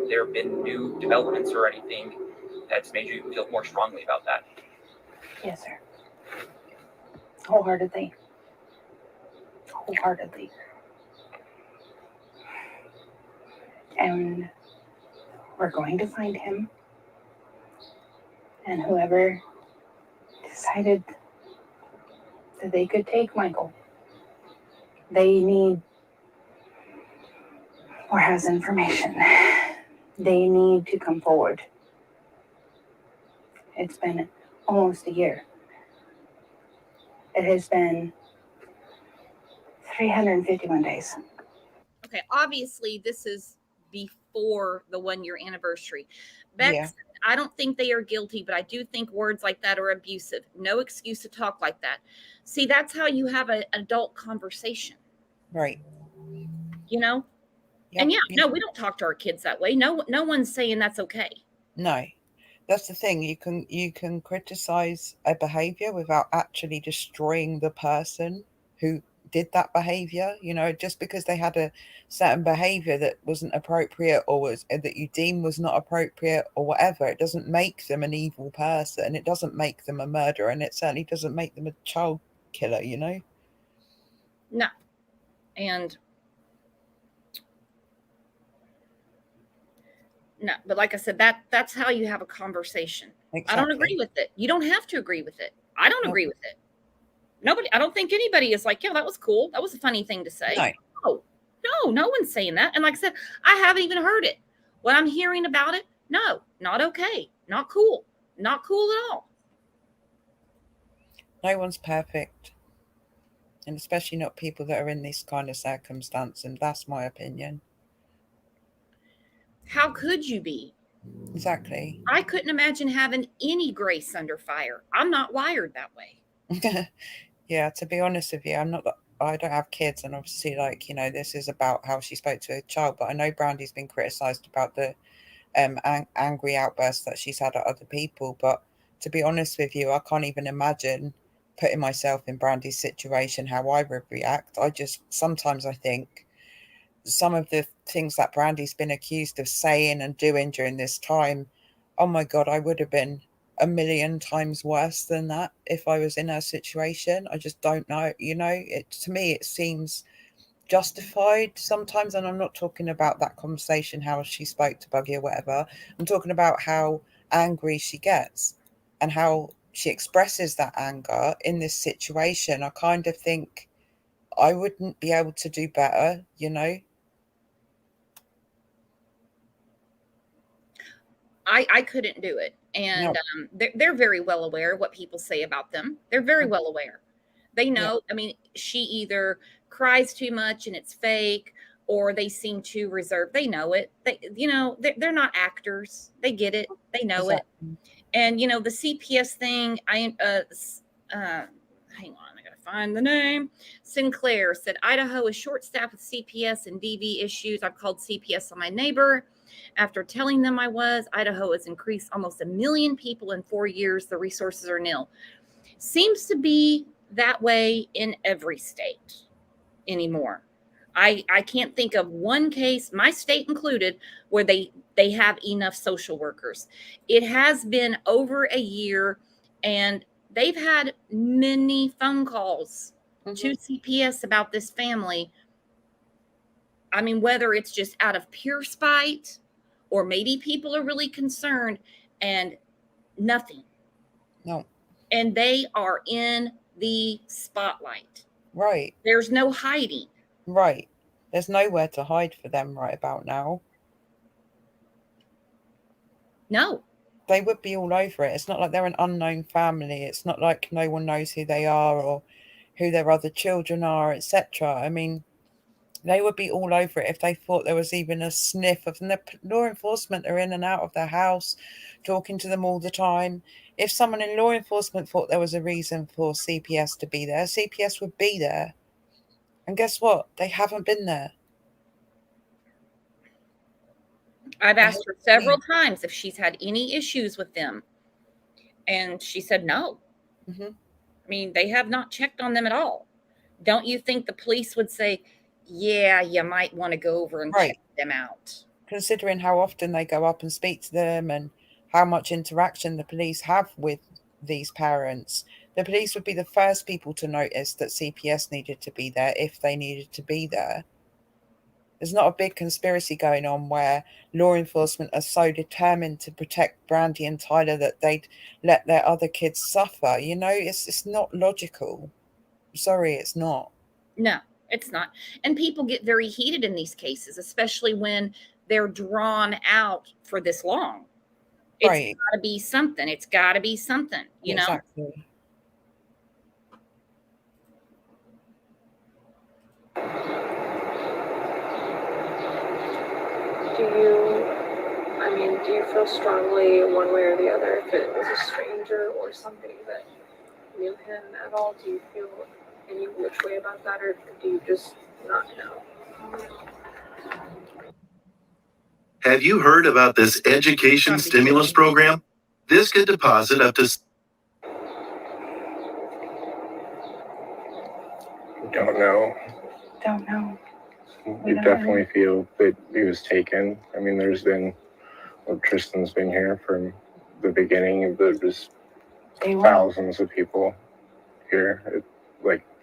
there been new developments or anything that's made you feel more strongly about that? yes, sir. Wholeheartedly. And we're going to find him. And whoever decided that they could take Michael, they need or has information. They need to come forward. It's been almost a year. It has been 351 days. Okay, obviously this is before the 1-year anniversary. Bex, I don't think they are guilty, but I do think words like that are abusive. No excuse to talk like that. See, that's how you have an adult conversation. Right. You know? Yep. And no, we don't talk to our kids that way. No one's saying that's okay. No. That's the thing. You can criticize a behavior without actually destroying the person who did that behavior. You know, just because they had a certain behavior that wasn't appropriate or was that you deem was not appropriate or whatever, it doesn't make them an evil person. It doesn't make them a murderer, and it certainly doesn't make them a child killer, you know? No. And no, but like I said, that's how you have a conversation. Exactly. I don't agree with it. You don't have to agree with it. I don't agree with it. I don't think anybody is like, yeah, that was cool. That was a funny thing to say. No one's saying that. And like I said, I haven't even heard it. What I'm hearing about it, no, not okay. Not cool. Not cool at all. No one's perfect. And especially not people that are in this kind of circumstance. And that's my opinion. How could you be? Exactly. I couldn't imagine having any grace under fire. I'm not wired that way. Yeah, to be honest with you, I don't have kids, and obviously, like, you know, this is about how she spoke to a child, but I know Brandy's been criticised about the angry outbursts that she's had at other people, but to be honest with you, I can't even imagine putting myself in Brandy's situation, how I would react. Sometimes I think some of the things that Brandy's been accused of saying and doing during this time, oh my God, I would have been a million times worse than that if I was in her situation. I just don't know. To me, it seems justified sometimes. And I'm not talking about that conversation, how she spoke to Buggy or whatever. I'm talking about how angry she gets and how she expresses that anger in this situation. I kind of think I wouldn't be able to do better. I couldn't do it. And No. they're very well aware what people say about them. They're very well aware. They Yeah. know. I mean, she either cries too much and it's fake, or they seem too reserved. They know it. They're not actors. They get it. They know it. Exactly. And the CPS thing, hang on, I gotta find the name. Sinclair said Idaho is short staffed with CPS and DV issues. I've called CPS on my neighbor after telling them I was. Idaho has increased almost 1 million people in 4 years. The resources are nil. Seems to be that way in every state anymore. I can't think of one case, my state included, where they have enough social workers. It has been over a year, and they've had many phone calls to CPS about this family. I mean, whether it's just out of pure spite or maybe people are really concerned, and nothing. No. And they are in the spotlight. Right. There's no hiding. Right. There's nowhere to hide for them right about now. No. They would be all over it. It's not like they're an unknown family. It's not like no one knows who they are or who their other children are, etc. I mean, they would be all over it if they thought there was even a sniff of, and the law enforcement are in and out of their house, talking to them all the time. If someone in law enforcement thought there was a reason for CPS to be there, CPS would be there. And guess what? They haven't been there. I've asked her several times if she's had any issues with them, and she said no. Mm-hmm. I mean, they have not checked on them at all. Don't you think the police would say, yeah, you might want to go over and check them out? Considering how often they go up and speak to them and how much interaction the police have with these parents, the police would be the first people to notice that CPS needed to be there if they needed to be there. There's not a big conspiracy going on where law enforcement are so determined to protect Brandy and Tyler that they'd let their other kids suffer. It's not logical. Sorry, it's not. No, it's not. And people get very heated in these cases, especially when they're drawn out for this long. It's got to be something. It's got to be something, Exactly. Do you feel strongly one way or the other if it was a stranger or somebody that knew him at all? Do you feel any which way about that, or do you just not know? Have you heard about this education stimulus program? This could deposit up to... Don't know. Don't know. We definitely feel that he was taken. I mean, there's been, Tristan's been here from the beginning. There's thousands of people here.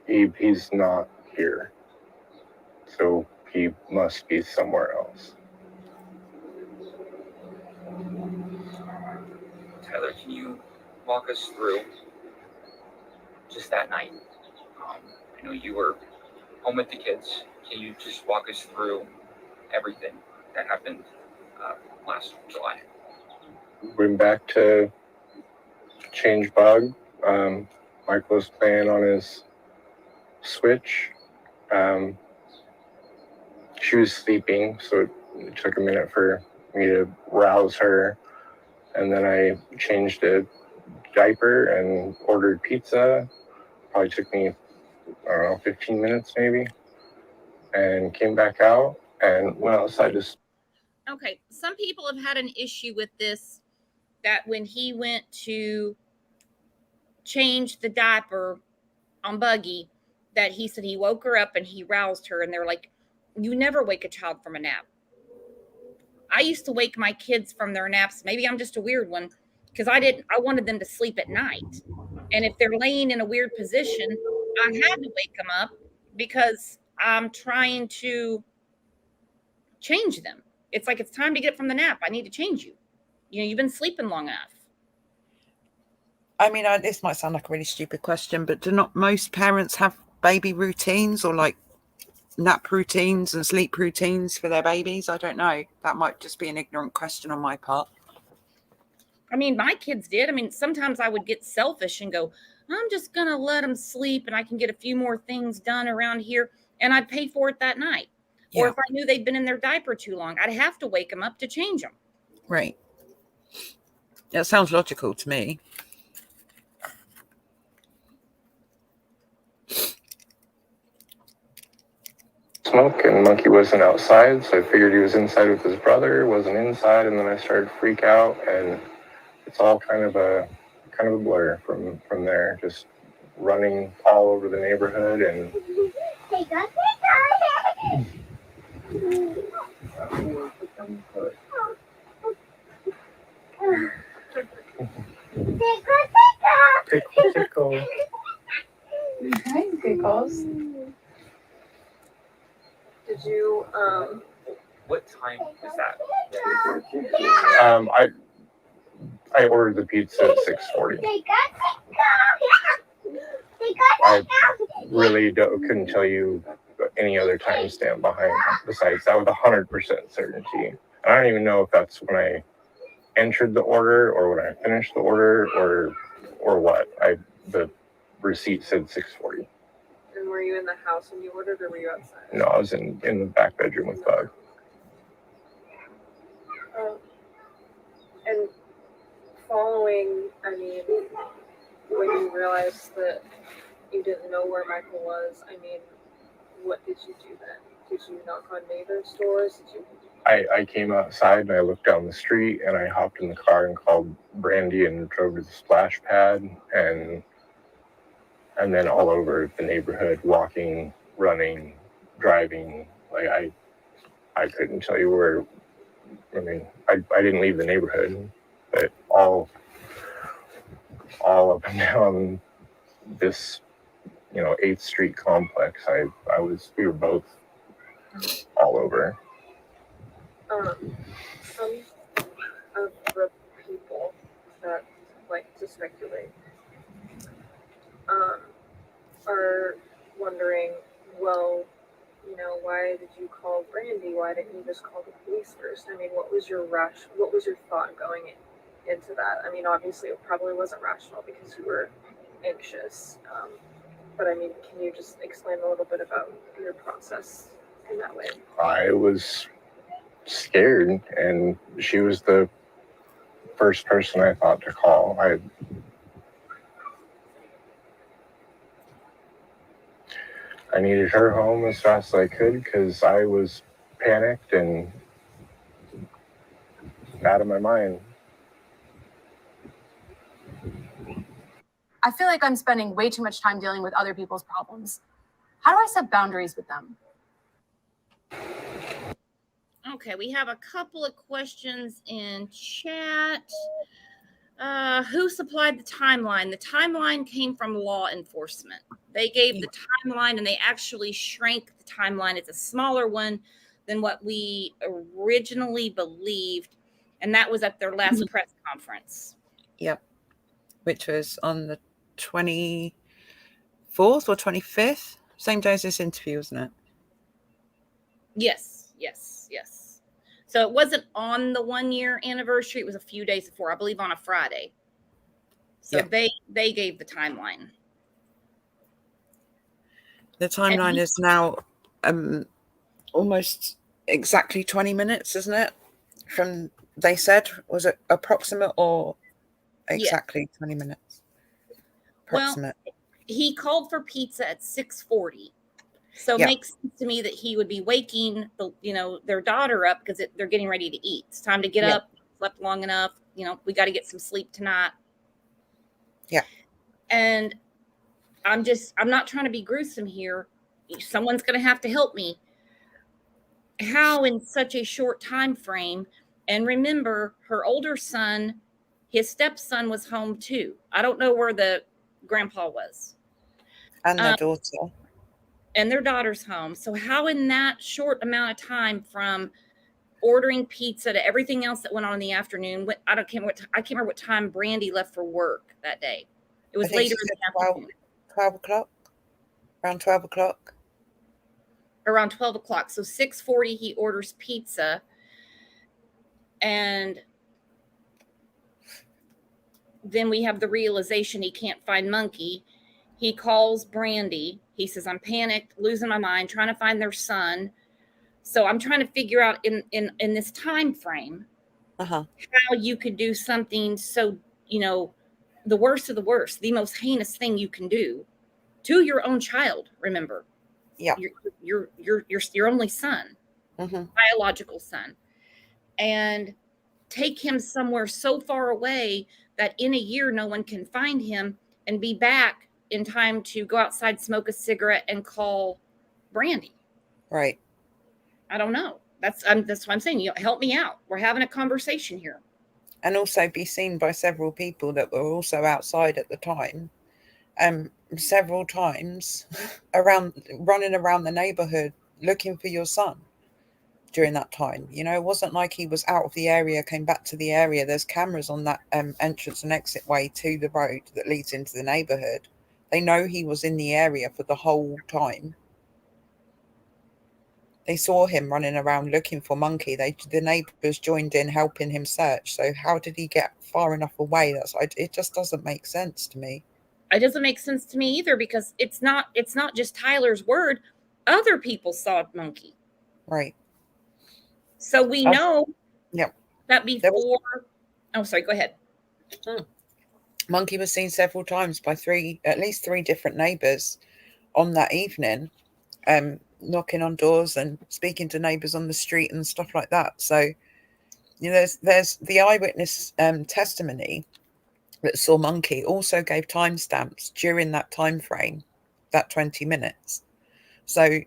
He's not here. So he must be somewhere else. Tyler, can you walk us through just that night? I know you were home with the kids. Can you just walk us through everything that happened last July? Went back to change bug. Mike was playing on his Switch. She was sleeping, so it took a minute for me to rouse her. And then I changed a diaper and ordered pizza. Probably took me, 15 minutes maybe. And came back out and went outside to... Okay, some people have had an issue with this, that when he went to change the diaper on Buggy, that he said he woke her up and he roused her, and they're like, you never wake a child from a nap. I used to wake my kids from their naps. Maybe I'm just a weird one because I wanted them to sleep at night. And if they're laying in a weird position, I had to wake them up because I'm trying to change them. It's like, it's time to get up from the nap. I need to change you. You've been sleeping long enough. I mean, this might sound like a really stupid question, but do not most parents have baby routines or like nap routines and sleep routines for their babies? I don't know. That might just be an ignorant question on my part. I mean, my kids did. I mean, sometimes I would get selfish and go, I'm just going to let them sleep and I can get a few more things done around here. And I'd pay for it that night. Yeah. Or if I knew they'd been in their diaper too long, I'd have to wake them up to change them. Right. That sounds logical to me. Smoke, and Monkey wasn't outside, so I figured he was inside with his brother, wasn't inside, and then I started to freak out, and it's all kind of a blur from there, just running all over the neighborhood and tickle. Okay, good calls. Did you What time is that? I ordered the pizza at 6:40. I really couldn't tell you any other timestamp behind besides that with 100% certainty. I don't even know if that's when I entered the order or when I finished the order or what. The receipt said 6:40. And were you in the house when you ordered, or were you outside? No, I was in the back bedroom with Bug. And following, I mean, when you realized that you didn't know where Michael was, I mean, what did you do then? Did you knock on neighbors' doors? I came outside and I looked down the street and I hopped in the car and called Brandy and drove to the splash pad and then all over the neighborhood, walking, running, driving. Like I couldn't tell you where. I mean, I didn't leave the neighborhood, but all up and down this, 8th Street complex. We were both all over. Some of the people that like to speculate are wondering, well, why did you call Brandy? Why didn't you just call the police first? I mean, what was your thought going into that? I mean, obviously it probably wasn't rational because you were anxious. But I mean, can you just explain a little bit about your process in that way? I was scared, and she was the first person I thought to call. I needed her home as fast as I could because I was panicked and out of my mind. I feel like I'm spending way too much time dealing with other people's problems. How do I set boundaries with them? Okay, we have a couple of questions in chat. Who supplied the timeline? The timeline came from law enforcement. They gave the timeline and they actually shrank the timeline. It's a smaller one than what we originally believed. And that was at their last press conference. Yep. Which was on the 24th or 25th? Same day as this interview, wasn't it? Yes. So it wasn't on the 1-year anniversary. It was a few days before, I believe on a Friday. So they gave the timeline. The timeline is now almost exactly 20 minutes, isn't it? From, they said, was it approximate or exactly 20 minutes? Approximate. Well, he called for pizza at 6:40. So it makes sense to me that he would be waking their daughter up because they're getting ready to eat. It's time to get up, slept long enough. We got to get some sleep tonight. Yeah. And I'm not trying to be gruesome here. Someone's going to have to help me. how in such a short time frame, and remember her older son, his stepson was home too. I don't know where the grandpa was. And their daughter. And their daughter's home. So how in that short amount of time from ordering pizza to everything else that went on in the afternoon, I can't remember what time Brandy left for work that day. It was later in the afternoon. 12 o'clock. Around 12 o'clock. Around 12 o'clock. So 6:40 he orders pizza. And then we have the realization he can't find Monkey. He calls Brandy. He says, I'm panicked, losing my mind, trying to find their son. So I'm trying to figure out in this time frame how you could do something so, the worst of the worst, the most heinous thing you can do to your own child, remember. Yeah. Your only son, biological son. And take him somewhere so far away that in a year no one can find him, and be back in time to go outside, smoke a cigarette, and call Brandy. Right. I don't know. That's what I'm saying. Help me out. We're having a conversation here. And also be seen by several people that were also outside at the time, several times running around the neighborhood looking for your son during that time. It wasn't like he was out of the area, came back to the area. There's cameras on that entrance and exit way to the road that leads into the neighborhood. They know he was in the area for the whole time. They saw him running around looking for Monkey. The neighbors joined in helping him search. So how did he get far enough away? It just doesn't make sense to me. It doesn't make sense to me either, because it's not just Tyler's word. Other people saw Monkey. Right. So we know that before. Oh, sorry. Go ahead. Monkey was seen several times by at least three different neighbors on that evening, knocking on doors and speaking to neighbors on the street and stuff like that. So, there's the eyewitness testimony that saw Monkey also gave timestamps during that time frame, that 20 minutes. So,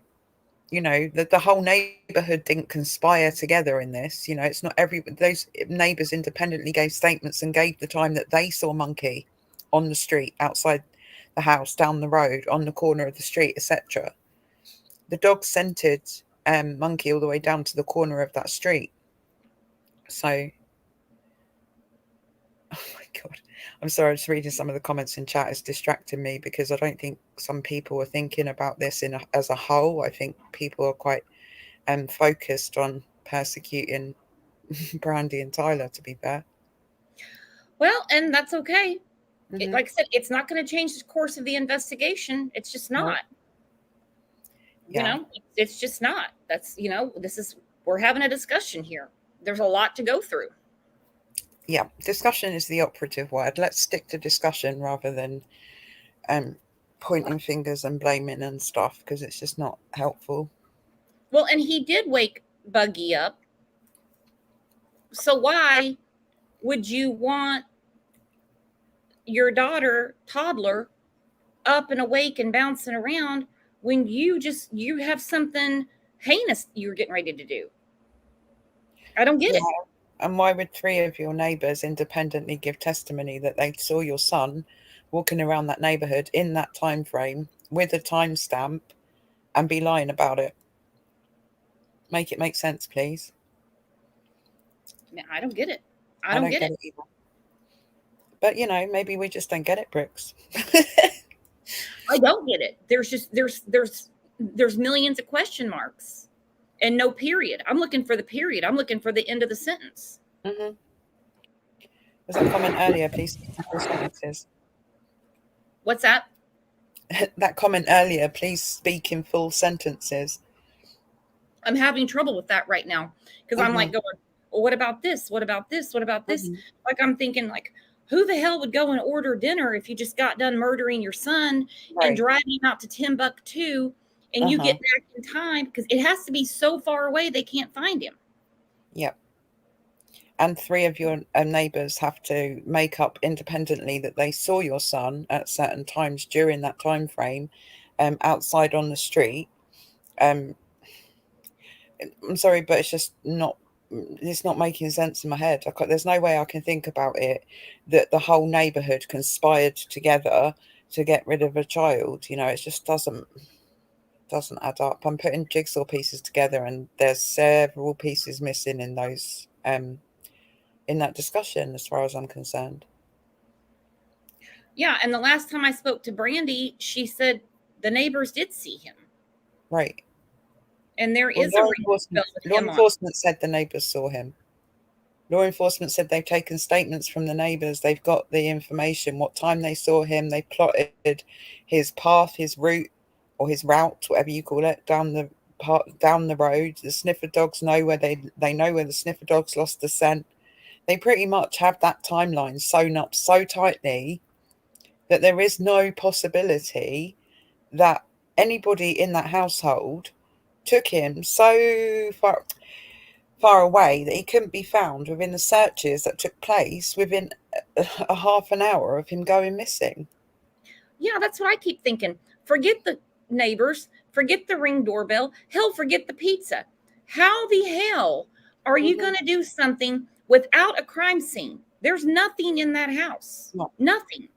the whole neighborhood didn't conspire together in this. It's not those neighbors independently gave statements and gave the time that they saw Monkey on the street, outside the house, down the road, on the corner of the street, etc. The dog scented Monkey all the way down to the corner of that street. So, oh my God, I'm sorry, just reading some of the comments in chat is distracting me, because I don't think some people are thinking about this as a whole. I think people are quite focused on persecuting Brandy and Tyler, to be fair. Well, and that's okay. Like I said, it's not going to change the course of the investigation. It's just not. It's just not. That's, we're having a discussion here. There's a lot to go through. Yeah, discussion is the operative word. Let's stick to discussion rather than pointing fingers and blaming and stuff, because it's just not helpful. Well, and he did wake Buggy up. So why would you want your daughter, toddler, up and awake and bouncing around when you have something heinous you're getting ready to do? I don't get it. And why would three of your neighbors independently give testimony that they saw your son walking around that neighborhood in that time frame with a timestamp and be lying about it? Make it make sense, please. I don't get it. I don't get it either. But maybe we just don't get it, Brooks. I don't get it. There's millions of question marks and no period. I'm looking for the period. I'm looking for the end of the sentence. There's a comment earlier, please. Sentences. What's that? That comment earlier, please speak in full sentences. I'm having trouble with that right now, because I'm like going, well, what about this? What about this? What about this? Like, I'm thinking, like, who the hell would go and order dinner if you just got done murdering your son and driving him out to Timbuktu and you get back in time? Because it has to be so far away they can't find him. Yep. And three of your neighbors have to make up independently that they saw your son at certain times during that time frame outside on the street. I'm sorry, but it's not making sense in my head. There's no way I can think about it that the whole neighborhood conspired together to get rid of a child. It just doesn't add up. I'm putting jigsaw pieces together, and there's several pieces missing in those in that discussion, as far as I'm concerned. Yeah, and the last time I spoke to Brandy, she said the neighbors did see him. Right. And there Well, is a law enforcement said the neighbors saw him. Law enforcement said they've taken statements from the neighbors. They've got the information, what time they saw him. They plotted his path, his route, or his route, whatever you call it, down the road. The sniffer dogs know where they know where the sniffer dogs lost the scent. They pretty much have that timeline sewn up so tightly that there is no possibility that anybody in that household took him so far away that he couldn't be found within the searches that took place within a half an hour of him going missing. Yeah, that's what I keep thinking. Forget the neighbors, forget the Ring doorbell, hell, forget the pizza. How the hell are you going to do something without a crime scene? There's nothing in that house. No. Nothing.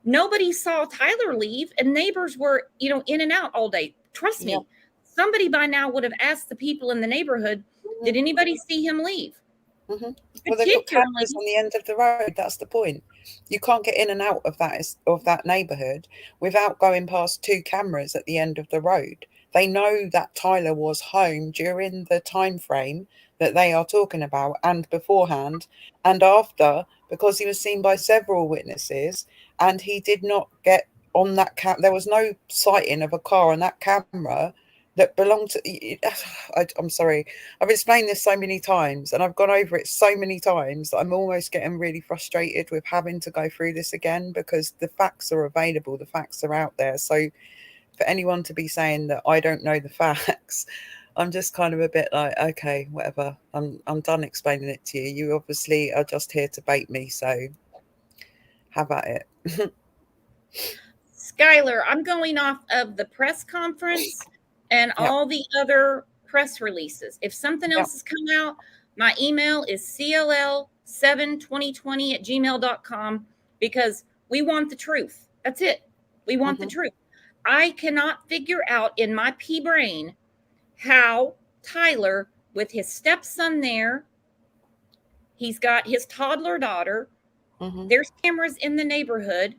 Nobody saw Tyler leave, and neighbors were, in and out all day. Trust me, somebody by now would have asked the people in the neighborhood, did anybody see him leave? Well, they've got cameras on the end of the road. That's the point. You can't get in and out of that neighborhood without going past 2 cameras at the end of the road. They know that Tyler was home during the time frame that they are talking about, and beforehand and after, because he was seen by several witnesses, and he did not get on that there was no sighting of a car on that camera that belonged to. I'm sorry, I've explained this so many times, and I've gone over it so many times that I'm almost getting really frustrated with having to go through this again, because the facts are available, the facts are out there. So for anyone to be saying that I don't know the facts, I'm just kind of a bit like, okay, whatever. I'm done explaining it to you. You obviously are just here to bait me, so have at it. Skylar, I'm going off of the press conference and all the other press releases. If something else has come out, my email is cll72020@gmail.com, because we want the truth. That's it. We want the truth. I cannot figure out in my pea brain how Tyler, with his stepson there, he's got his toddler daughter, there's cameras in the neighborhood.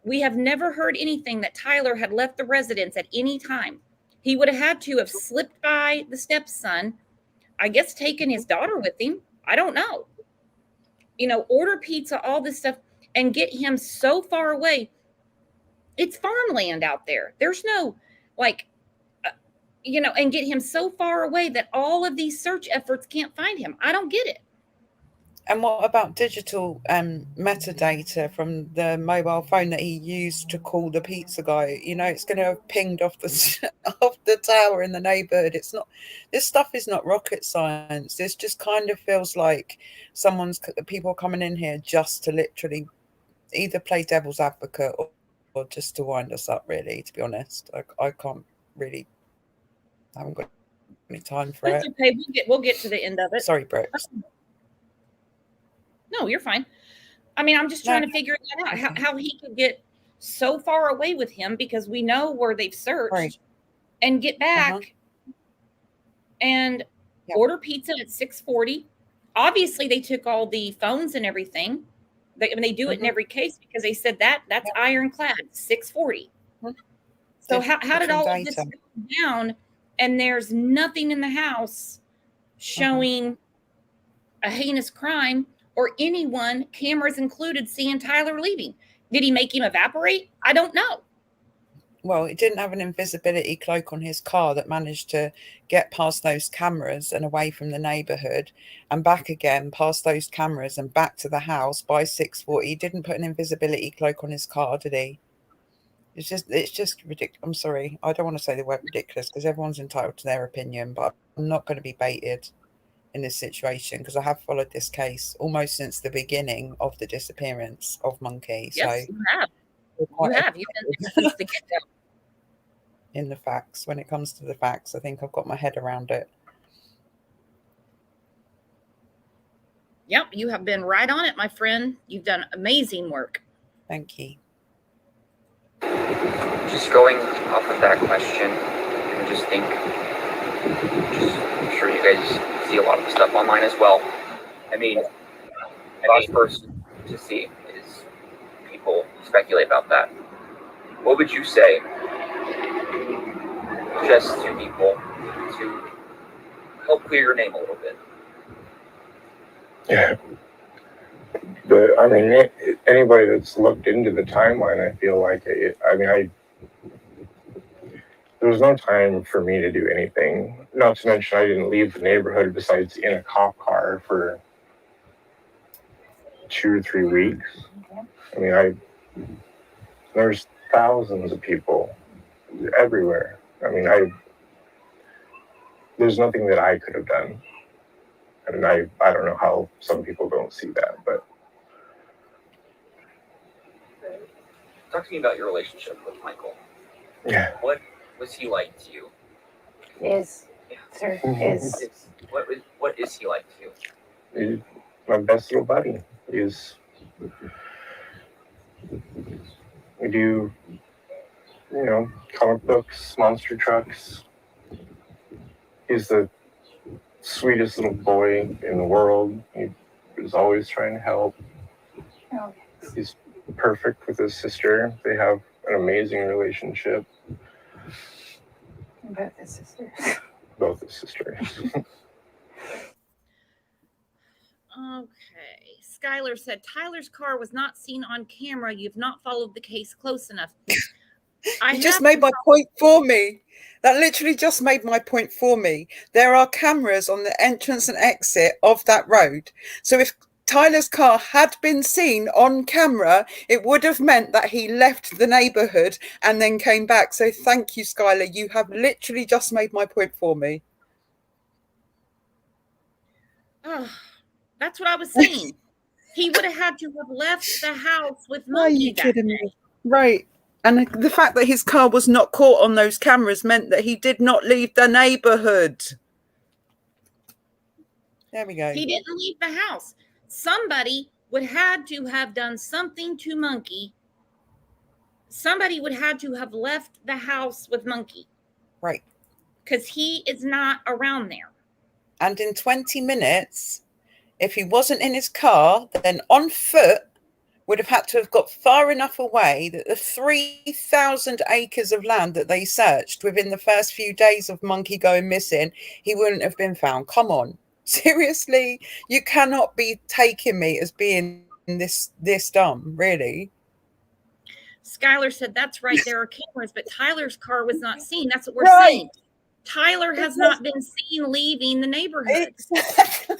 We have never heard anything that Tyler had left the residence at any time. He would have had to have slipped by the stepson, I guess taken his daughter with him. I don't know. Order pizza, all this stuff, and get him so far away. It's farmland out there. There's no, and get him so far away that all of these search efforts can't find him. I don't get it. And what about digital metadata from the mobile phone that he used to call the pizza guy? It's going to have pinged off the off the tower in the neighborhood. This stuff is not rocket science. This just kind of feels like people coming in here just to literally either play devil's advocate or just to wind us up, really, to be honest. I can't really, I haven't got any time for it. Okay, we'll get to the end of it. Sorry, Brooks. No, you're fine. I mean, I'm just trying to figure that out, how he could get so far away with him, because we know where they've searched, and get back and order pizza at 6:40. Obviously, they took all the phones and everything. They do it in every case, because they said that's ironclad, 6:40. So how did all of this go down, and there's nothing in the house showing a heinous crime, or anyone, cameras included, seeing Tyler leaving? Did he make him evaporate? I don't know. Well, it didn't have an invisibility cloak on his car that managed to get past those cameras and away from the neighborhood and back again past those cameras and back to the house by 6:40. He didn't put an invisibility cloak on his car, did he? It's just ridiculous. I'm sorry. I don't want to say the word ridiculous, because everyone's entitled to their opinion, but I'm not going to be baited in this situation, because I have followed this case almost since the beginning of the disappearance of Monkey. Yes, so you have. You've been there since the get-go. in the facts. When it comes to the facts, I think I've got my head around it. Yep, you have been right on it, my friend. You've done amazing work. Thank you. Just going off of that question, and just think, I'm sure you guys see a lot of stuff online as well. I mean, the last person to see is people speculate about that. What would you say just to people to help clear your name a little bit? Yeah. But I mean, anybody that's looked into the timeline, I feel like there was no time for me to do anything. Not to mention, I didn't leave the neighborhood besides in a cop car for 2 or 3 weeks. I mean, there's thousands of people everywhere. I mean, there's nothing that I could have done. And I don't know how some people don't see that, but. Talk to me about your relationship with Michael. Yeah. What was he like to you? Is. What is he like to you? He's my best little buddy. We do, comic books, monster trucks. He's the sweetest little boy in the world. He is always trying to help. Oh. He's perfect with his sister. They have an amazing relationship. Both his sisters. Both his sisters. Okay. Skylar said, Tyler's car was not seen on camera. You've not followed the case close enough. You just made my point for me. That literally just made my point for me. There are cameras on the entrance and exit of that road. So if Tyler's car had been seen on camera, it would have meant that he left the neighborhood and then came back. So thank you, Skylar. You have literally just made my point for me. Oh, that's what I was saying. He would have had to have left the house with Monkey. Are you kidding me? Right. And the fact that his car was not caught on those cameras meant that he did not leave the neighborhood. There we go. He didn't leave the house. Somebody would have to have done something to Monkey. Somebody would have to have left the house with Monkey. Right. Because he is not around there. And in 20 minutes, if he wasn't in his car, then on foot would have had to have got far enough away that the 3,000 acres of land that they searched within the first few days of Monkey going missing, he wouldn't have been found. Come on. Seriously, you cannot be taking me as being this dumb, really. Skylar said, that's right, there are cameras, but Tyler's car was not seen. That's what we're saying. Tyler has not been seen leaving the neighborhood. Exactly.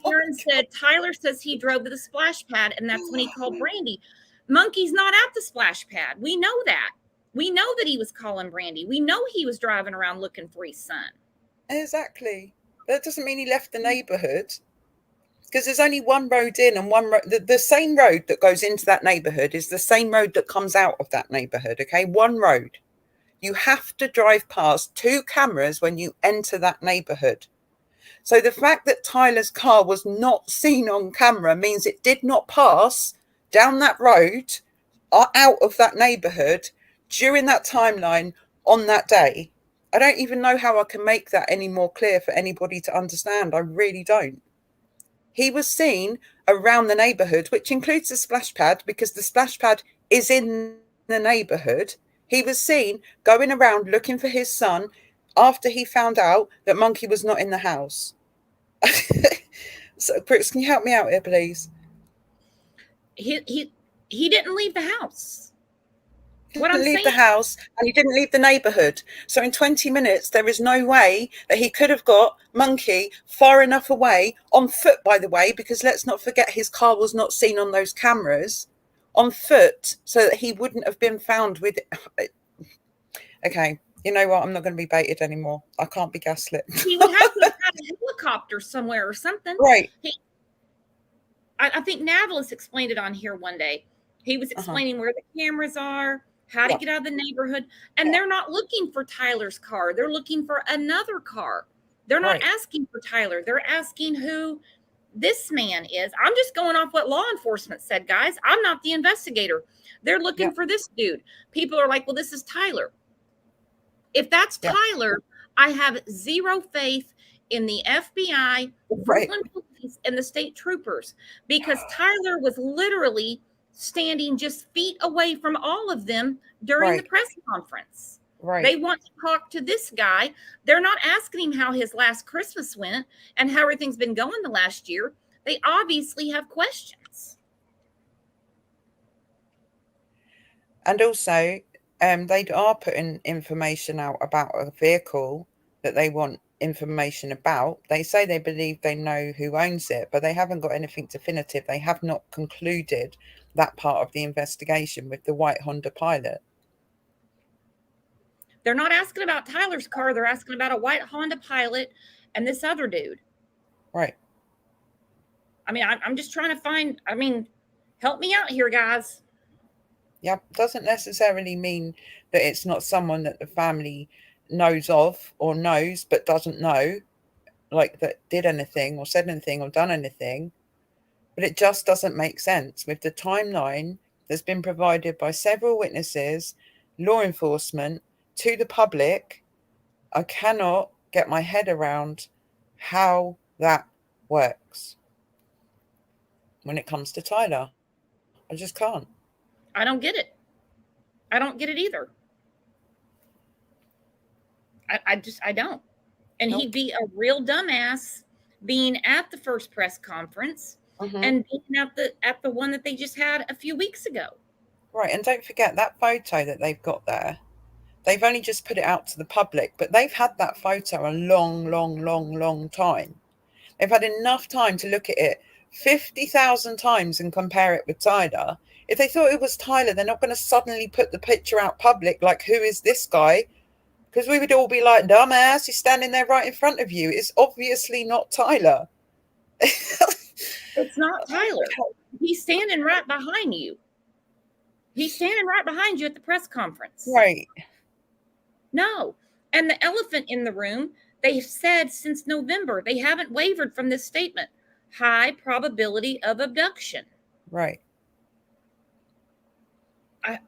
Aaron said, Tyler says he drove to the splash pad, and that's when he called Brandy. Monkey's not at the splash pad. We know that. We know that he was calling Brandy. We know he was driving around looking for his son. Exactly. That doesn't mean he left the neighborhood, because there's only one road in and one road. The same road that goes into that neighborhood is the same road that comes out of that neighborhood. Okay, one road. You have to drive past 2 cameras when you enter that neighborhood. So the fact that Tyler's car was not seen on camera means it did not pass down that road or out of that neighborhood during that timeline on that day. I don't even know how I can make that any more clear for anybody to understand. I really don't. He was seen around the neighborhood, which includes the splash pad, because the splash pad is in the neighborhood. He was seen going around looking for his son after he found out that Monkey was not in the house. So, Brooks, can you help me out here, please? He didn't leave the house. He didn't leave the house, and he didn't leave the neighborhood. So in 20 minutes, there is no way that he could have got Monkey far enough away, on foot, by the way, because let's not forget his car was not seen on those cameras, on foot, so that he wouldn't have been found with it. Okay, you know what? I'm not going to be baited anymore. I can't be gaslit. He would have to have had a helicopter somewhere or something. Right. I think Navalis explained it on here one day. He was explaining where the cameras are, how to Yeah. get out of the neighborhood. And they're not looking for Tyler's car. They're looking for another car. They're not Right. asking for Tyler. They're asking who this man is. I'm just going off what law enforcement said, guys. I'm not the investigator. They're looking Yeah. for this dude. People are like, well, this is Tyler. If that's Yeah. Tyler, I have zero faith in the FBI, Right. Fruitland Police, and the state troopers, because Tyler was literally standing just feet away from all of them during the Right. press conference. Right. They want to talk to this guy. They're not asking him how his last Christmas went and how everything's been going the last year. They obviously have questions. And also, they are putting information out about a vehicle that they want information about. They say they believe they know who owns it, but they haven't got anything definitive. They have not concluded that part of the investigation with the white Honda Pilot. They're not asking about Tyler's car. They're asking about a white Honda Pilot and this other dude. Right. I mean, I'm just trying to find, help me out here, guys. Yeah, doesn't necessarily mean that it's not someone that the family knows of or knows but doesn't know, like that did anything or said anything or done anything. But it just doesn't make sense with the timeline that's been provided by several witnesses, law enforcement, to the public. I cannot get my head around how that works when it comes to Tyler. I just can't. I don't get it. I don't get it either. I don't. And Nope. he'd be a real dumbass being at the first press conference Mhm. and being at the one that they just had a few weeks ago. Right, and don't forget that photo that they've got there. They've only just put it out to the public, but they've had that photo a long time. They've had enough time to look at it 50,000 times and compare it with Tyler. If they thought it was Tyler, they're not going to suddenly put the picture out public like, who is this guy? Because we would all be like, dumbass, he's standing there right in front of you. It's obviously not Tyler. It's not Tyler. He's standing right behind you. He's standing right behind you at the press conference. Right. No. And the elephant in the room, they've said since November, they haven't wavered from this statement. High probability of abduction. Right. And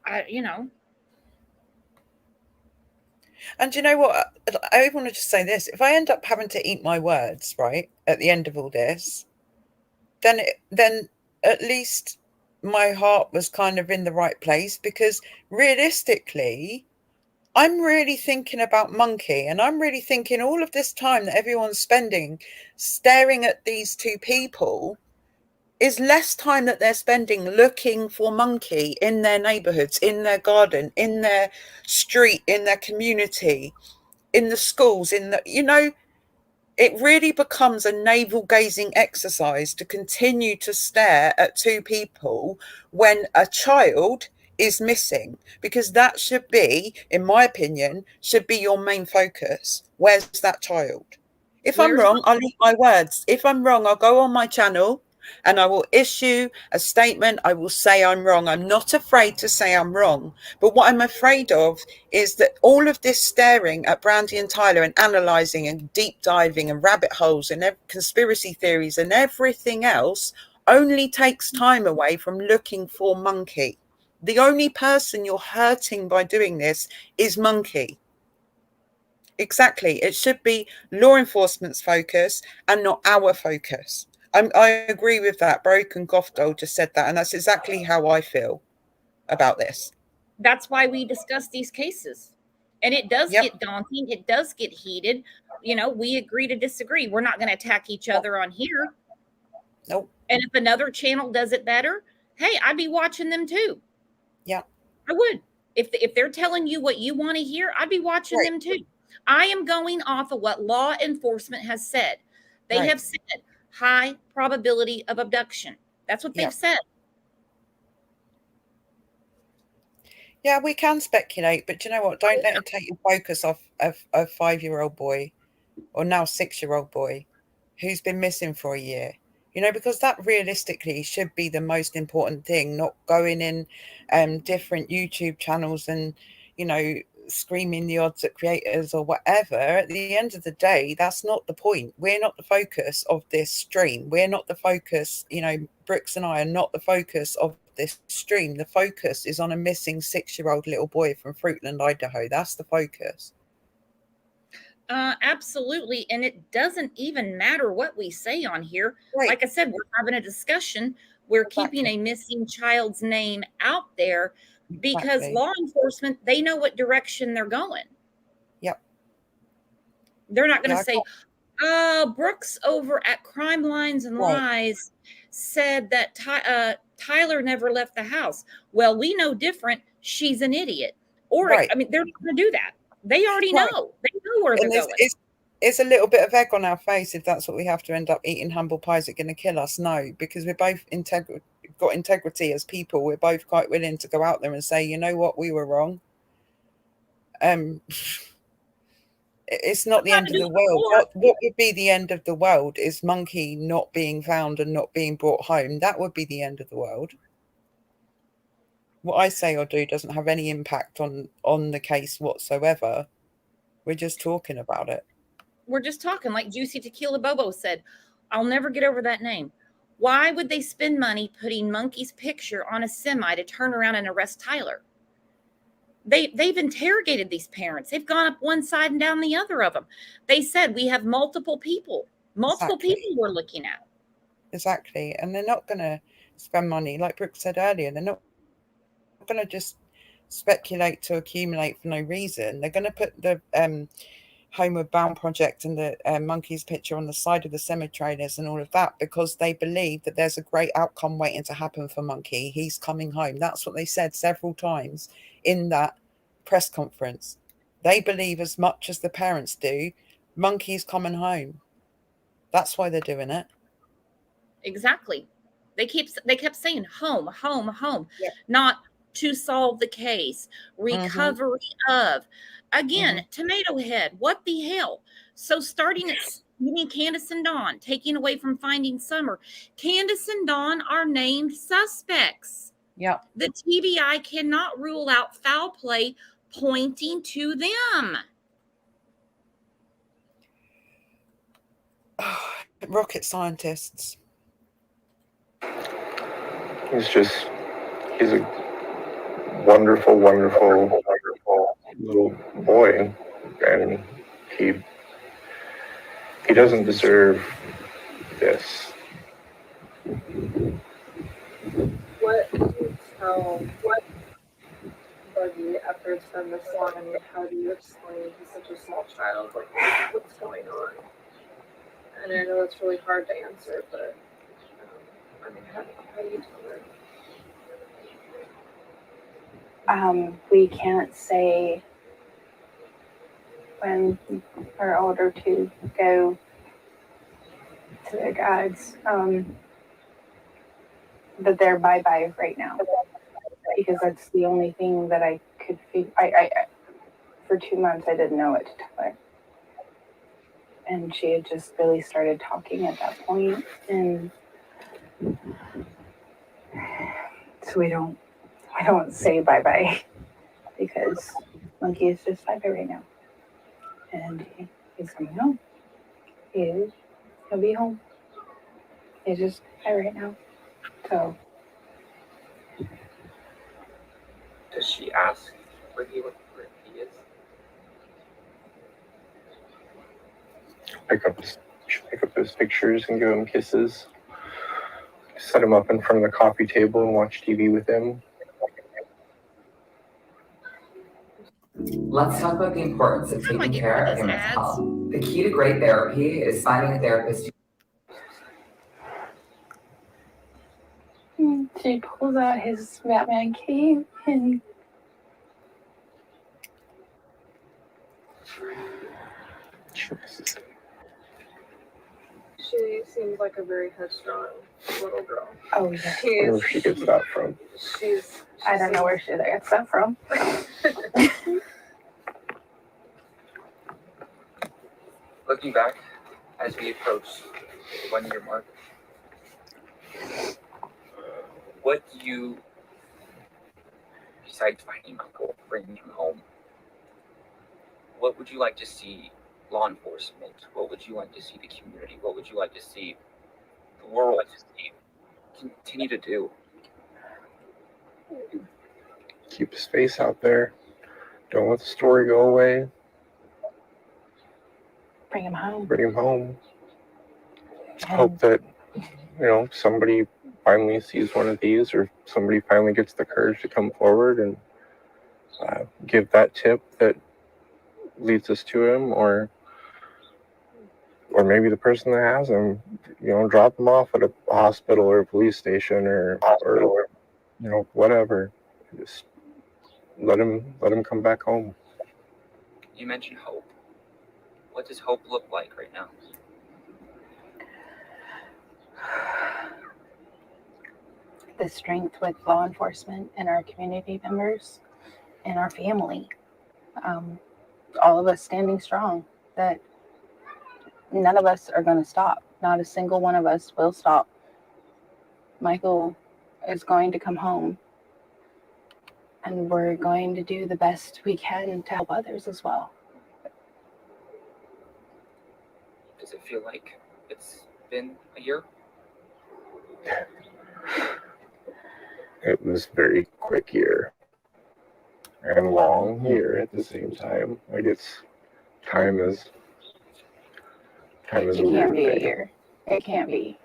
you know what? I want to just say this. If I end up having to eat my words, right, at the end of all this, then at least my heart was kind of in the right place, because realistically, I'm really thinking about Monkey, and I'm really thinking all of this time that everyone's spending staring at these two people is less time that they're spending looking for Monkey in their neighborhoods, in their garden, in their street, in their community, in the schools, it really becomes a navel-gazing exercise to continue to stare at two people when a child is missing, because that should be, in my opinion, should be your main focus. Where's that child? If I'm wrong, I'll eat my words. If I'm wrong, I'll go on my channel and I will issue a statement. I will say I'm wrong. I'm not afraid to say I'm wrong. But what I'm afraid of is that all of this staring at Brandy and Tyler and analysing and deep diving and rabbit holes and conspiracy theories and everything else only takes time away from looking for Monkey. The only person you're hurting by doing this is Monkey. Exactly. It should be law enforcement's focus and not our focus. I agree with that. Broken Goth Doll just said that, and that's exactly how I feel about this. That's why we discuss these cases. And it does get daunting. It does get heated. We agree to disagree. We're not going to attack each other on here. Nope. And if another channel does it better, hey, I'd be watching them too. Yeah. I would. If they're telling you what you want to hear, I'd be watching them too. I am going off of what law enforcement has said. They have said high probability of abduction. That's what they've said. Yeah, we can speculate, but you know what? Don't let it take your focus off of a 5-year-old boy, or now 6-year-old boy, who's been missing for a year, because that realistically should be the most important thing, not going in different YouTube channels and, screaming the odds at creators or whatever. At the end of the day, that's not the point. We're not the focus of this stream. We're not the focus, Brooks and I are not the focus of this stream. The focus is on a missing 6-year-old little boy from Fruitland, Idaho. That's the focus. Absolutely. And it doesn't even matter what we say on here. Right. Like I said, we're having a discussion. We're keeping a missing child's name out there because law enforcement, they know what direction they're going. Yep. They're not going to say, Brooks over at Crime Lines and Lies said that Tyler never left the house. Well, we know different. She's an idiot. Or, I mean, they're not going to do that. They already know. They know where they're going. It's a little bit of egg on our face if that's what we have to end up eating. Humble pie, is it going to kill us? No, because we're both got integrity as people. We're both quite willing to go out there and say, you know what, we were wrong. It's not the end of the world. What would be the end of the world is Monkey not being found and not being brought home. That would be the end of the world. What I say or do doesn't have any impact on the case whatsoever. We're just talking about it. We're just talking, like Juicy Tequila Bobo said. I'll never get over that name. Why would they spend money putting Monkey's picture on a semi to turn around and arrest Tyler? They've interrogated these parents. They've gone up one side and down the other of them. They said we have multiple people. People we're looking at. Exactly. And they're not going to spend money. Like Brooke said earlier, they're not going to just speculate to accumulate for no reason. They're going to put the Homeward Bound project and the Monkey's picture on the side of the semi-trailers and all of that because they believe that there's a great outcome waiting to happen for Monkey. He's coming home. That's what they said several times in that press conference. They believe as much as the parents do, Monkey's coming home. That's why they're doing it. Exactly. They kept saying home, home, home, not to solve the case, recovery of. Again, Tomato Head, what the hell? So starting at Candace and Dawn, taking away from Finding Summer. Candace and Dawn are named suspects. Yeah. The TBI cannot rule out foul play pointing to them. Rocket scientists. He's a wonderful, wonderful, wonderful little boy, and he doesn't deserve this. What do you tell Buggy after it's been this long? I mean, how do you explain he's such a small child? Like, what's going on? And I know it's really hard to answer, but I mean, how do you tell her? We can't say when our older two go to their dads that they're bye-bye right now because that's the only thing that I could figure. I for 2 months I didn't know what to tell her, and she had just really started talking at that point, and so we don't say bye-bye because Monkey is just bye-bye right now. And he's coming home. He'll be home. He's just bye right now. So. Does she ask where he is? Pick up his pictures and give him kisses. Set him up in front of the coffee table and watch TV with him. Let's talk about the importance of taking care of your mental health. The key to great therapy is finding a therapist. She pulls out his Batman cape and She seems like a very headstrong little girl. Oh yeah. Where she gets that from? I don't know where she gets that from. Looking back, as we approach the 1 year mark, what do you, besides finding Michael, bringing him home, what would you like to see law enforcement? What would you like to see the community? What would you like to see the world continue to do? Keep his face out there. Don't let the story go away. Bring him home. Bring him home. And Hope that, somebody finally sees one of these, or somebody finally gets the courage to come forward and give that tip that leads us to him, or maybe the person that has him, drop him off at a hospital or a police station or whatever. Just let him come back home. You mentioned hope. What does hope look like right now? the strength with law enforcement and our community members and our family. All of us standing strong, that none of us are going to stop. Not a single one of us will stop. Michael is going to come home, and we're going to do the best we can to help others as well. Does it feel like it's been a year? It was a very quick year and long year at the same time. Like time is a It weird can't be a thing. year. It can't be.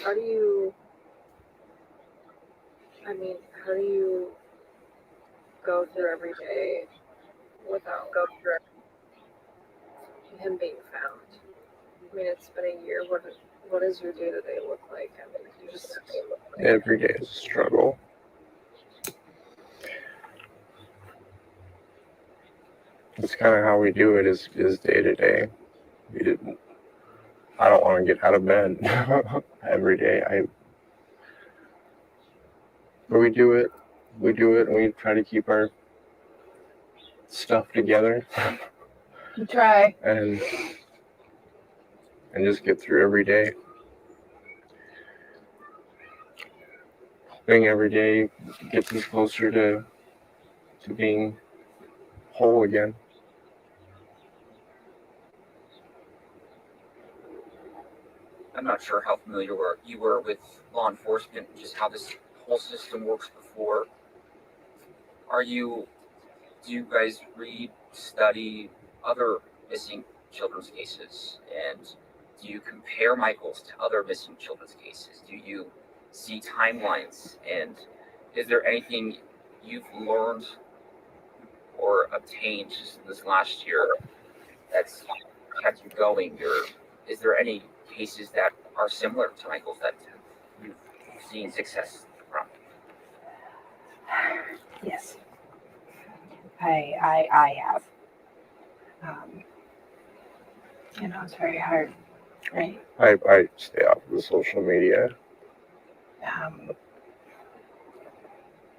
How do you go through every day without him being found? I mean, it's been a year. What does your day-to-day look like? I mean, you just... Every day is a struggle. It's kind of how we do it is day to day. I don't want to get out of bed every day. But we do it. We do it, and we try to keep our stuff together. We try. And just get through every day. Hoping every day gets us closer to being whole again. I'm not sure how familiar you were with law enforcement, just how this whole system works before. Do you guys read, study other missing children's cases? And do you compare Michael's to other missing children's cases? Do you see timelines? And is there anything you've learned or obtained just this last year that's kept you going? Or is there any cases that are similar to Michael's that you've seen success from? Yes. I have. It's very hard, right? I stay off of the social media.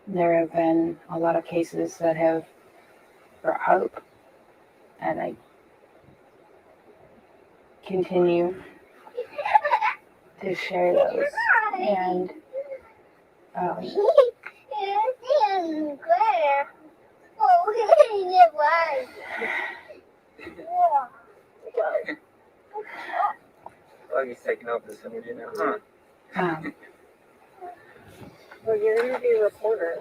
There have been a lot of cases that have brought hope, and I continue to share those. And Oh, he's taking over this interview now, huh? Well, you're going to be a reporter.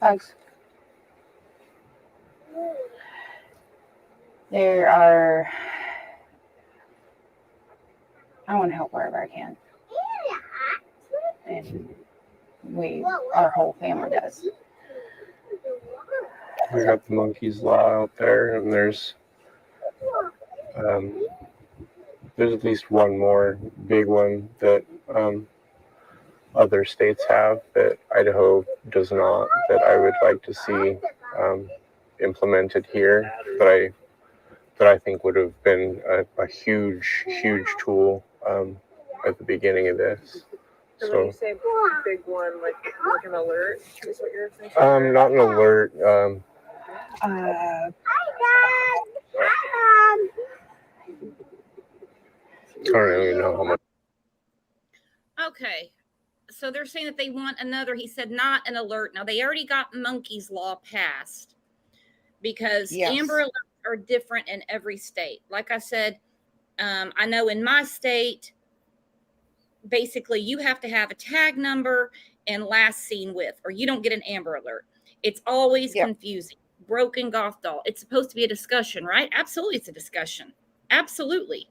Thanks. I want to help wherever I can. And our whole family does. We got the Monkey's Law out there, and there's at least one more big one that other states have that Idaho does not, that I would like to see implemented here, that I think would have been a huge tool at the beginning of this. So when you say big one, like an alert, is what you're saying? Not an alert. I don't even know how much. Okay. So they're saying that they want another, he said, not an alert. Now, they already got Monkey's Law passed because Amber Alerts are different in every state. Like I said, I know in my state, basically you have to have a tag number and last seen with, or you don't get an Amber Alert. It's always confusing. Broken golf doll. It's supposed to be a discussion, right? Absolutely, it's a discussion. Absolutely.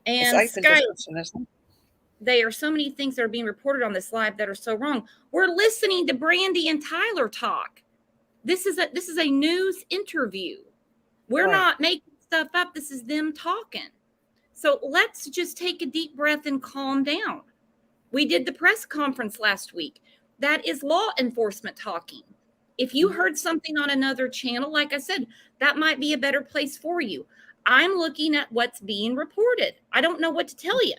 And it's open discussion, isn't it? There are so many things that are being reported on this live that are so wrong. We're listening to Brandy and Tyler talk. This is a news interview. We're not making stuff up. This is them talking. So let's just take a deep breath and calm down. We did the press conference last week. That is law enforcement talking. If you heard something on another channel, like I said, that might be a better place for you. I'm looking at what's being reported. I don't know what to tell you.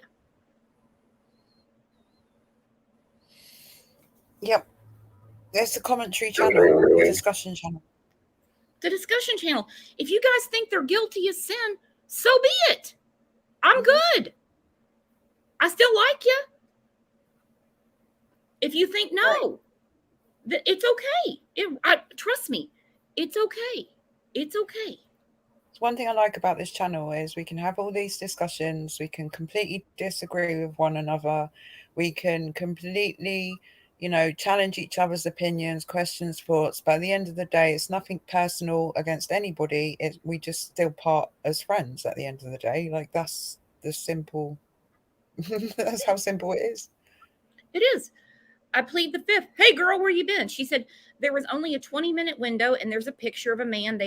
Yep. There's the commentary channel, the discussion channel. The discussion channel. If you guys think they're guilty of sin, so be it. I'm good. I still like you. If you think no, it's okay. Trust me, it's okay. It's okay. One thing I like about this channel is we can have all these discussions. We can completely disagree with one another. We can completely, challenge each other's opinions, questions, thoughts. But at the end of the day, it's nothing personal against anybody. We just still part as friends at the end of the day. Like, that's the simple, that's how simple it is. It is. I plead the fifth. Hey, girl, where you been? She said there was only a 20-minute window and there's a picture of a man.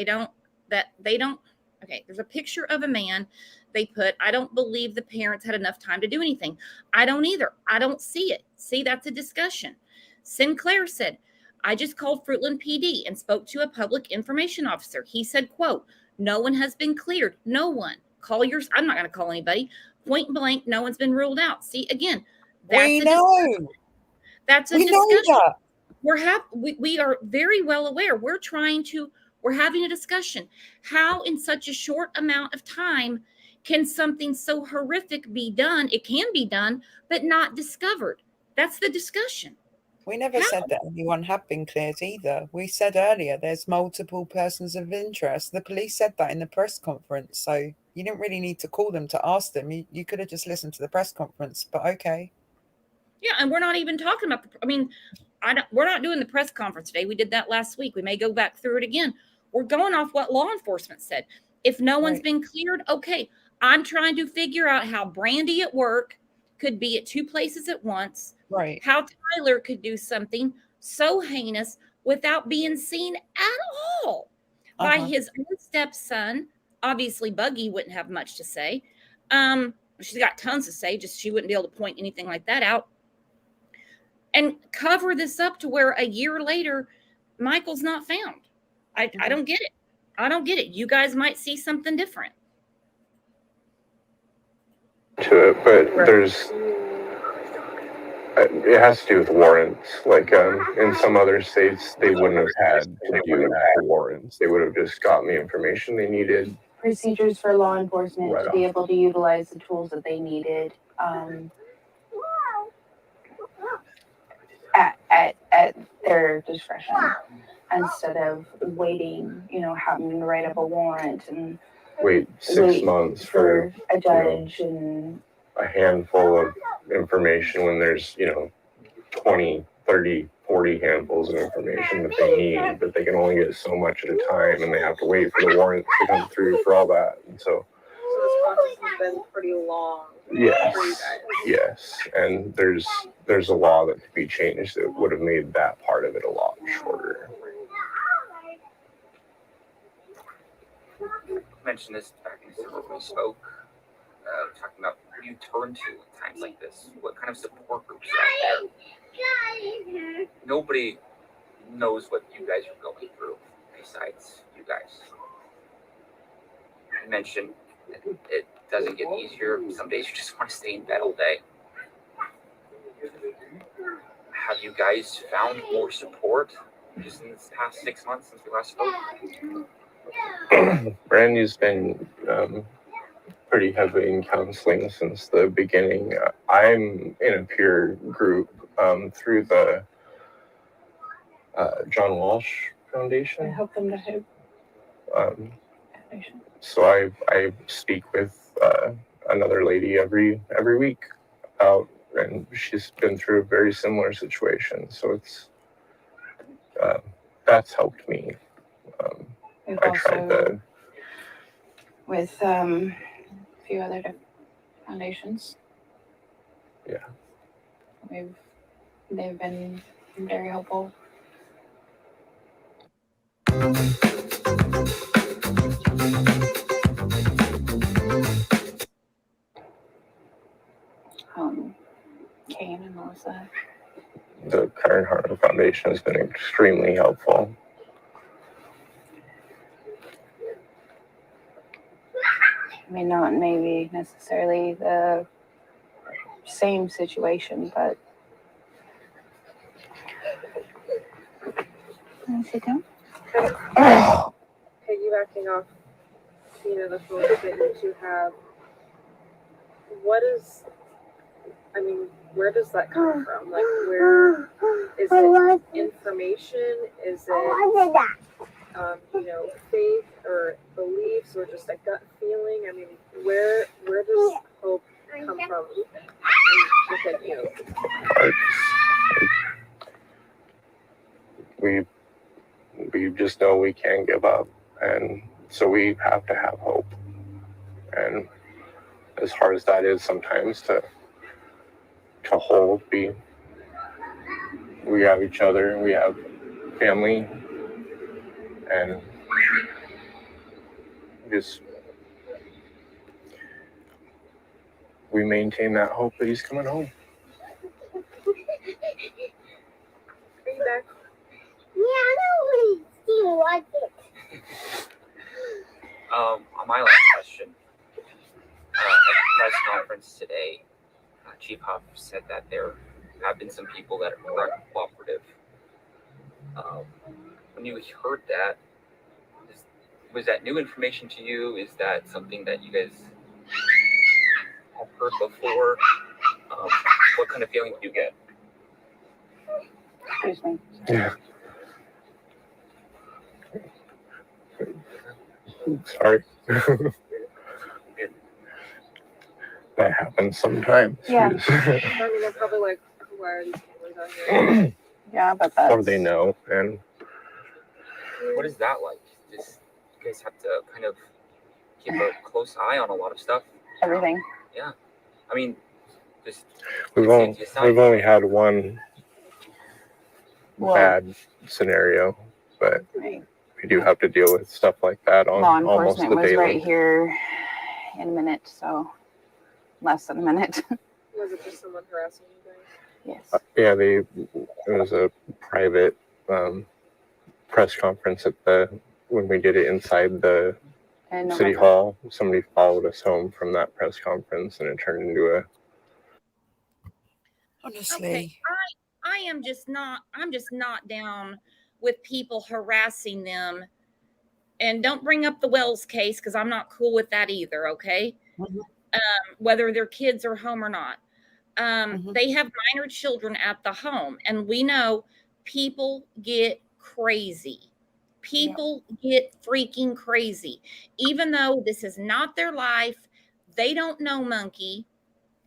Okay, there's a picture of a man they put. I don't believe the parents had enough time to do anything. I don't either. I don't see it. See, that's a discussion. Sinclair said, I just called Fruitland PD and spoke to a public information officer. He said, quote, no one has been cleared. No one. I'm not going to call anybody. Point blank, no one's been ruled out. See, again, that's discussion. That's a discussion. We are very well aware. We're having a discussion. How in such a short amount of time can something so horrific be done? It can be done, but not discovered. That's the discussion. We never said that anyone had been cleared either. We said earlier there's multiple persons of interest. The police said that in the press conference. So you didn't really need to call them to ask them. You could have just listened to the press conference, but okay. Yeah, and we're not even talking about we're not doing the press conference today. We did that last week. We may go back through it again. We're going off what law enforcement said. If no one's been cleared, okay. I'm trying to figure out how Brandy at work could be at two places at once. Right. How Tyler could do something so heinous without being seen at all by his own stepson. Obviously, Buggy wouldn't have much to say. She's got tons to say, just she wouldn't be able to point anything like that out. And cover this up to where a year later, Michael's not found. I don't get it. I don't get it. You guys might see something different. To it, but it has to do with warrants. Like in some other states, they wouldn't have had to do the warrants. They would have just gotten the information they needed. Procedures for law enforcement to be able to utilize the tools that they needed at their discretion, instead of waiting, having to write up a warrant and wait 6 months for a judge and a handful of information when there's 20, 30, 40 handfuls of information that they need, but they can only get so much at a time, and they have to wait for the warrants to come through for all that. And so this process has been pretty long. Yes, and there's a law that could be changed that would have made that part of it a lot shorter. I mentioned this back in December when we spoke, talking about who you turn to in times like this. What kind of support groups are out there? Nobody knows what you guys are going through besides you guys. I mentioned it doesn't get easier. Some days you just want to stay in bed all day. have you guys found more support just in this past 6 months since we last spoke? Brandy's been pretty heavily in counseling since the beginning. I'm in a peer group through the John Walsh Foundation. Help them to hope. So I speak with another lady every week about, and she's been through a very similar situation. So it's that's helped me. We've I tried also, with a few other foundations. Yeah. They've been very helpful. Kane and Melissa. The Karen Hartman Foundation has been extremely helpful. I mean, not maybe necessarily the same situation, but can I sit down? Piggybacking off, the focus that you two have, where does that come from? Like, where is it information? Is it, faith or beliefs or just a gut feeling? I mean, where does hope come from within you? We just know we can't give up, and so we have to have hope. And as hard as that is sometimes to hold, we have each other, we have family, and just we maintain that hope that he's coming home. Are you back? Yeah, I don't really like it. On my last question, at the press conference today, Chief Huff said that there have been some people that are uncooperative. When you heard that, was that new information to you? Is that something that you guys have heard before? What kind of feeling did you get? Excuse me. Yeah. Sorry. That happens sometimes. Yeah. I mean, they're probably like, why are these cameras out here? Yeah, but that's... Or they know, and... What is that like? Just, you guys have to kind of keep a close eye on a lot of stuff. Everything. Yeah. I mean, just... We've only had one bad scenario, but we do have to deal with stuff like that on law almost enforcement the was daily. right here in a minute, so less than a minute. Was it just someone harassing you guys? Yes. Yeah, it was a private press conference when we did it inside the city hall. Somebody followed us home from that press conference, and it turned into a... Honestly. Okay, I'm just not down with people harassing them. And don't bring up the Wells case, because I'm not cool with that either, okay? Mm-hmm. Whether their kids are home or not. They have minor children at the home, and we know people get crazy. People get freaking crazy. Even though this is not their life, they don't know monkey.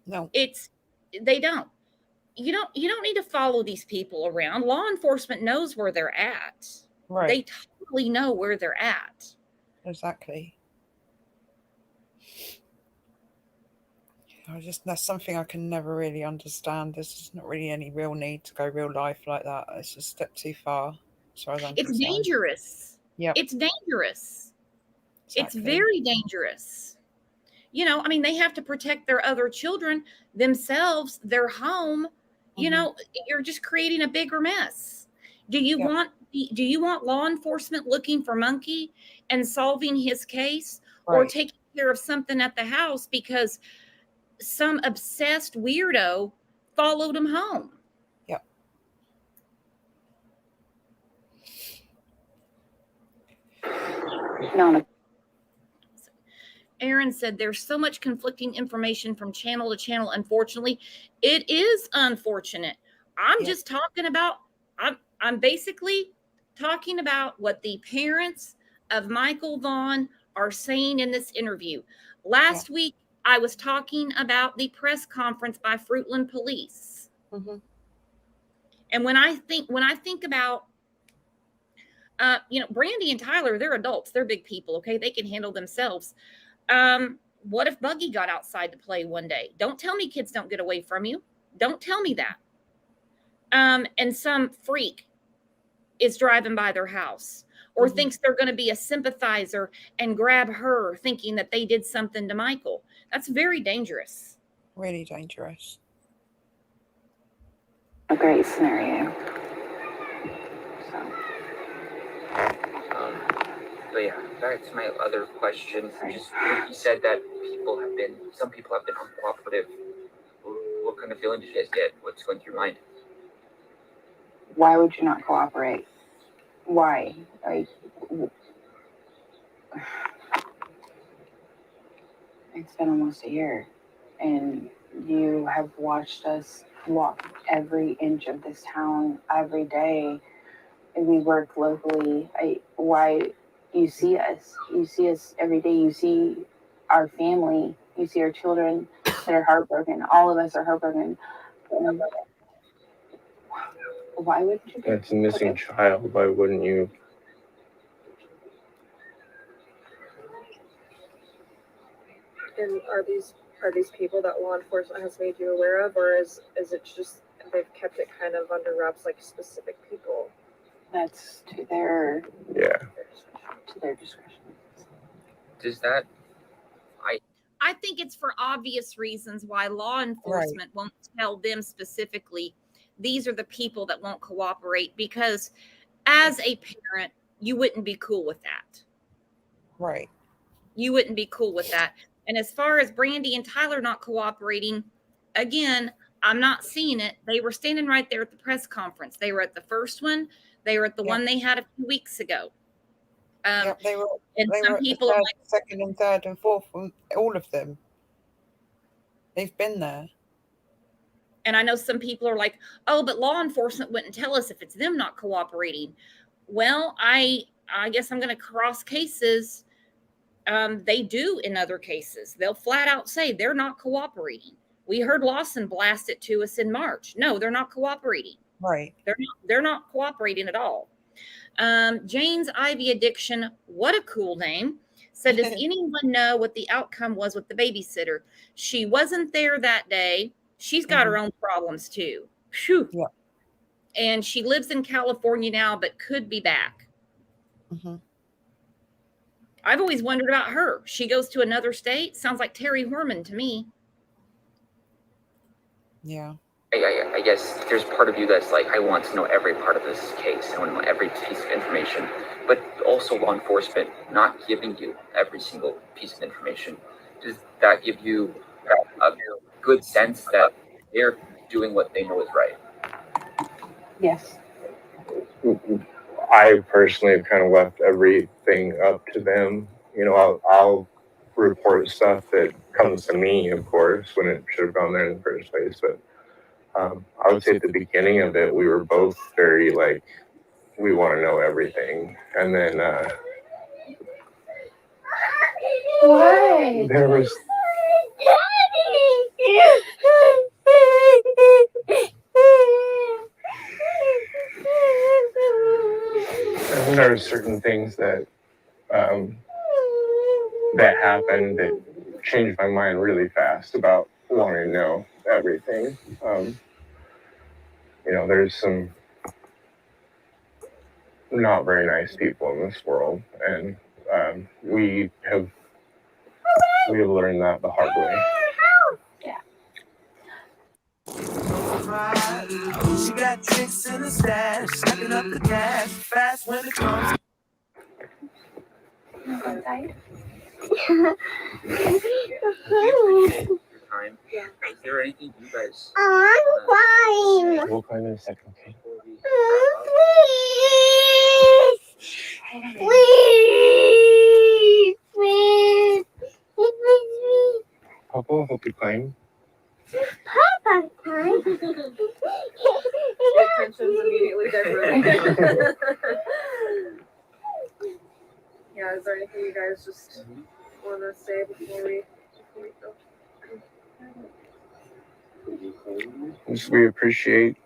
No. They don't. You don't need to follow these people around. Law enforcement knows where they're at. Right. They totally know where they're at. Exactly. That's something I can never really understand. There's just not really any real need to go real life like that. It's a step too far, as far as I'm concerned. Dangerous. Yeah. It's dangerous. Exactly. It's very dangerous. They have to protect their other children, themselves, their home. You're just creating a bigger mess. Do you want law enforcement looking for monkey and solving his case, or taking care of something at the house because some obsessed weirdo followed him home? Yep. Aaron said there's so much conflicting information from channel to channel. Unfortunately, it is unfortunate. I'm just talking about, I'm basically talking about what the parents of Michael Vaughn are saying in this interview. Last week, I was talking about the press conference by Fruitland Police. And when I think about, Brandy and Tyler, they're adults, they're big people. Okay. They can handle themselves. What if Buggy got outside to play one day? Don't tell me kids don't get away from you. Don't tell me that. And some freak is driving by their house or thinks they're going to be a sympathizer and grab her thinking that they did something to Michael. That's very dangerous. Really dangerous. A great scenario. But yeah, back to my other question. Just you said that some people have been uncooperative. What kind of feeling did you guys get? What's going through your mind? Why would you not cooperate? Why? It's been almost a year, and you have watched us walk every inch of this town every day. And we work locally. Why? You see us every day. You see our family. You see our children that are heartbroken. All of us are heartbroken. Why wouldn't you? It's a missing child. Why wouldn't you? And are these people that law enforcement has made you aware of, or is it just they've kept it kind of under wraps, like specific people? That's to their discretion. Does that? I think it's for obvious reasons why law enforcement won't tell them specifically, these are the people that won't cooperate, because as a parent, you wouldn't be cool with that. Right. You wouldn't be cool with that. And as far as Brandy and Tyler not cooperating, again, I'm not seeing it. They were standing right there at the press conference. They were at the first one. They were at the one they had a few weeks ago. They were and at some the people third, are like, second and third and fourth, all of them. They've been there. and I know some people are like, oh, but law enforcement wouldn't tell us if it's them not cooperating. Well, I guess I'm going to cross cases. They do in other cases. They'll flat out say they're not cooperating. We heard Lawson blast it to us in March. No, they're not cooperating. Right. They're not cooperating at all. Jane's Ivy Addiction, what a cool name, said, does anyone know what the outcome was with the babysitter? She wasn't there that day. She's got her own problems too. Phew. Yeah. And she lives in California now, but could be back. I've always wondered about her. She goes to another state. Sounds like Terry Horman to me. Yeah. I guess there's part of you that's like, I want to know every part of this case. I want to know every piece of information. But also law enforcement not giving you every single piece of information. Does that give you a good sense that they're doing what they know is right? Yes. I personally have kind of left everything up to them. You know, I'll report stuff that comes to me, of course, when it should have gone there in the first place. But I would say at the beginning of it, we were both very like, we want to know everything. And then there was and there are certain things that that happened that changed my mind really fast about wanting to know everything. You know, there's some not very nice people in this world, and we have learned that the hard way. She got tricks in the stash, stacking up the cash fast when it comes. Time. Is there anything you guys? We'll climb in a second, okay? Please. Michael. Hope you claim. The tension's immediately diverted. Yeah, is there anything you guys just want to say before we go? We appreciate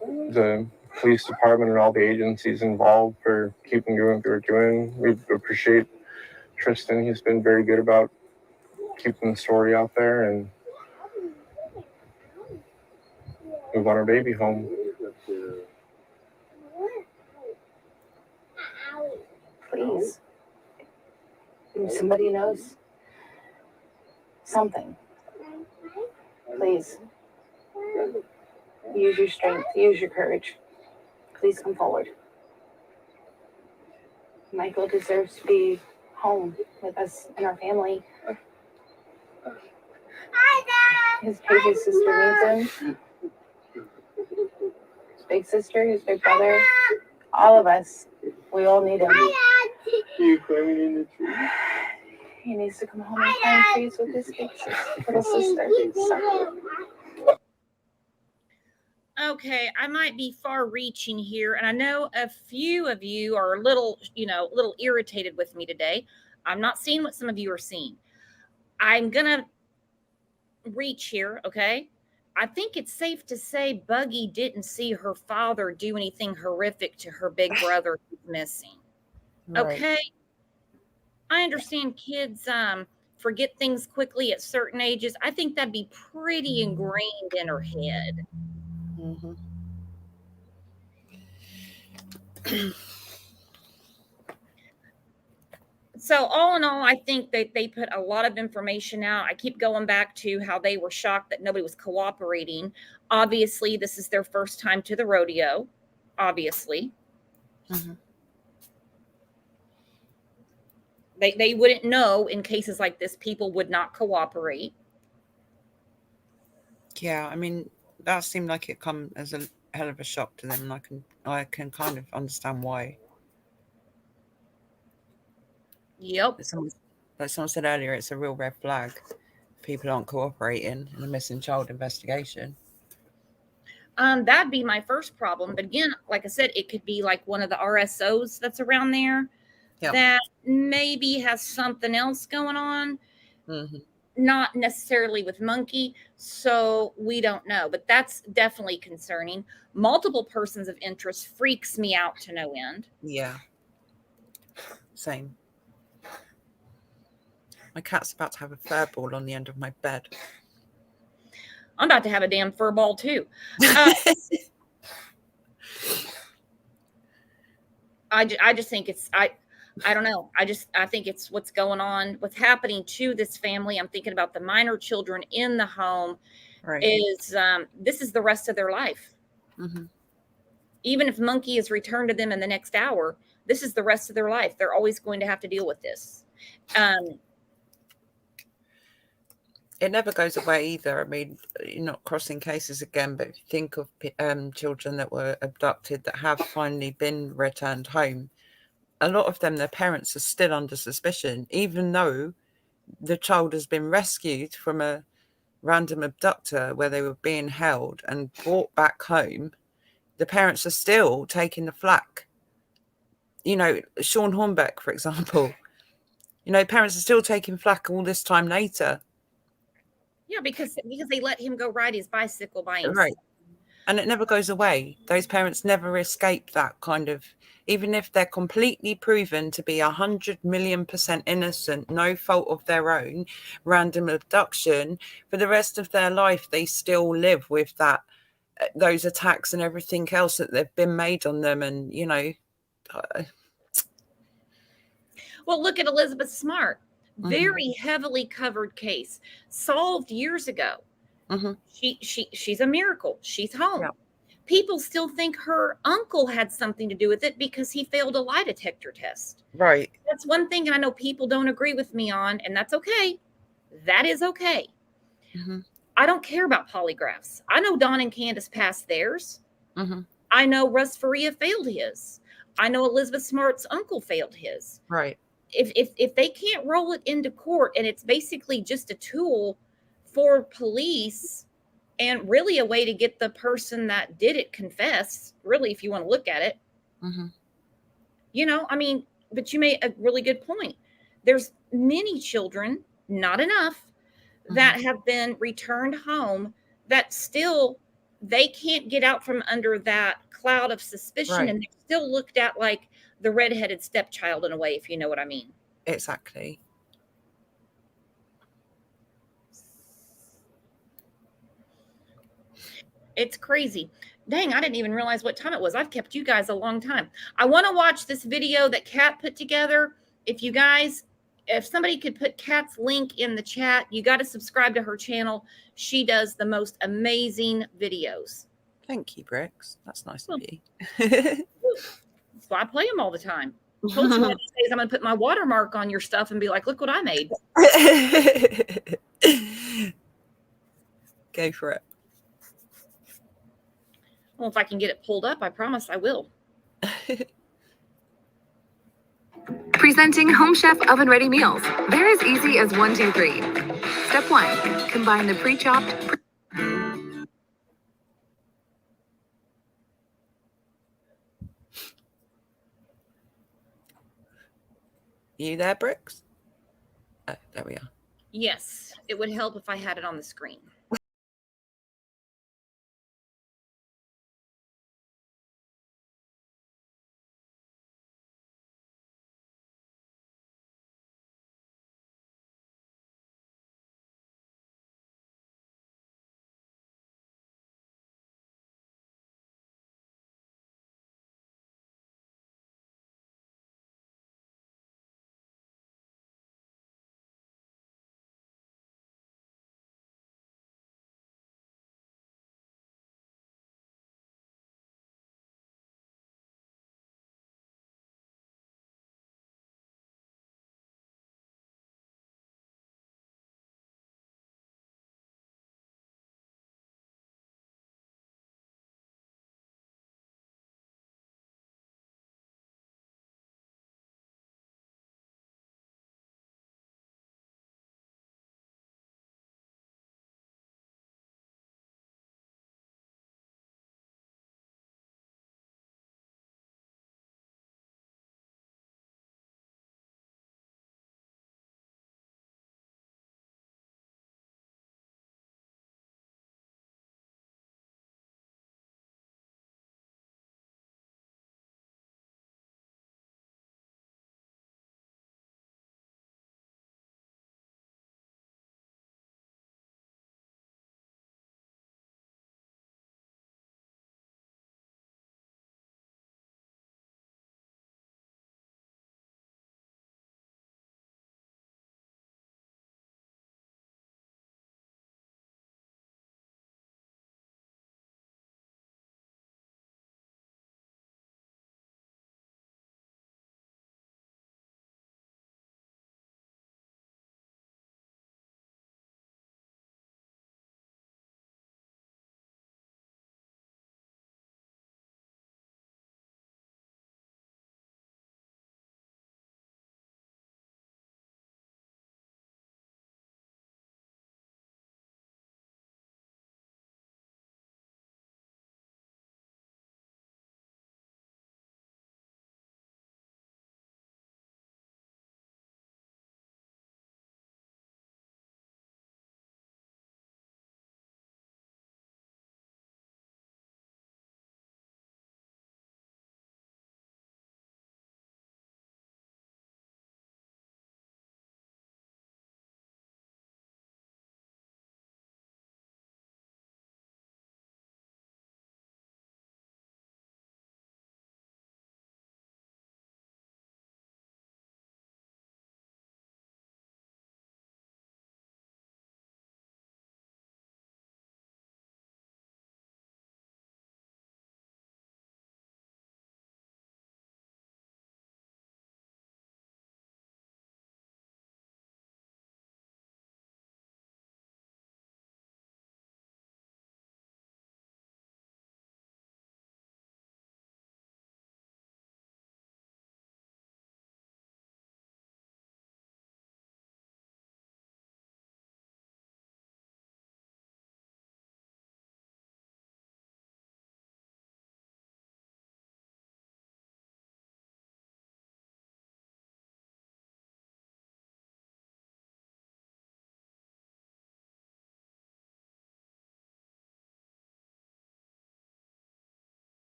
the police department and all the agencies involved for keeping doing what they're doing. We appreciate Tristan. He's been very good about keeping the story out there, and we want our baby home. Please. If somebody knows something, please use your strength, use your courage. Please come forward. Michael deserves to be home with us and our family. His baby sister needs him. His big sister, his big brother, all of us. We all need him. You climbing in the tree? He needs to come home and climb trees with his big little sister. So. Okay, I might be far reaching here, and I know a few of you are a little irritated with me today. I'm not seeing what some of you are seeing. I'm gonna reach here, okay? I think it's safe to say Buggy didn't see her father do anything horrific to her big brother who's missing. Okay? Right. I understand kids forget things quickly at certain ages. I think that'd be pretty ingrained in her head. Mm-hmm. So all in all, I think that they put a lot of information out. I keep going back to how they were shocked that nobody was cooperating. Obviously, this is their first time to the rodeo. Obviously. Mm-hmm. They wouldn't know in cases like this, people would not cooperate. Yeah, I mean, that seemed like it come as a hell of a shock to them, and I can kind of understand why. Yep. Like someone said earlier, it's a real red flag. People aren't cooperating in a missing child investigation. That'd be my first problem. But again, like I said, it could be like one of the RSOs that's around there that maybe has something else going on. Mm-hmm. Not necessarily with Monkey, so we don't know. But that's definitely concerning. Multiple persons of interest freaks me out to no end. Yeah. Same. My cat's about to have a fur ball on the end of my bed. I'm about to have a damn fur ball too. I just think it's I don't know. I think it's what's going on, what's happening to this family. I'm thinking about the minor children in the home. Right. Is this is the rest of their life. Mm-hmm. Even if Monkey is returned to them in the next hour, this is the rest of their life. They're always going to have to deal with this. It never goes away either. I mean, you're not crossing cases again, but if you think of children that were abducted that have finally been returned home, a lot of them, their parents are still under suspicion, even though the child has been rescued from a random abductor where they were being held and brought back home. The parents are still taking the flak. You know, Sean Hornbeck, for example, parents are still taking flak all this time later. Yeah, because they let him go ride his bicycle by himself. Right. And it never goes away. Those parents never escape that kind of, even if they're completely proven to be 100 million% innocent, no fault of their own, random abduction, for the rest of their life, they still live with that, those attacks and everything else that they've been made on them. And, Well, look at Elizabeth Smart. Very heavily covered case, solved years ago. Mm-hmm. She's a miracle. She's home. Yeah. People still think her uncle had something to do with it because he failed a lie detector test. Right. That's one thing I know people don't agree with me on, and that's okay. That is okay. Mm-hmm. I don't care about polygraphs. I know Dawn and Candace passed theirs. Mm-hmm. I know Russ Faria failed his. I know Elizabeth Smart's uncle failed his. Right. If they can't roll it into court and it's basically just a tool for police and really a way to get the person that did it confess, really, if you want to look at it. Mm-hmm. You know, I mean, but you made a really good point. There's many children, not enough, that have been returned home that still they can't get out from under that cloud of suspicion, Right. and they're still looked at like the redheaded stepchild in a way, if you know what I mean. Exactly. It's crazy. Dang, I didn't even realize what time it was. I've kept you guys a long time. I want to watch this video that Kat put together. If you guys, if somebody could put Kat's link in the chat, you got to subscribe to her channel. She does the most amazing videos. Thank you, Brooks. That's nice of you. That's why I play them all the time. I told you one of these days I'm going to put my watermark on your stuff and be like, look what I made. Go for it. Well, if I can get it pulled up, I promise I will. Presenting Home Chef Oven Ready Meals. They're as easy as 1, 2, 3. Step 1. Combine the pre-chopped. You there, Brooks? Oh, there we are. Yes, it would help if I had it on the screen.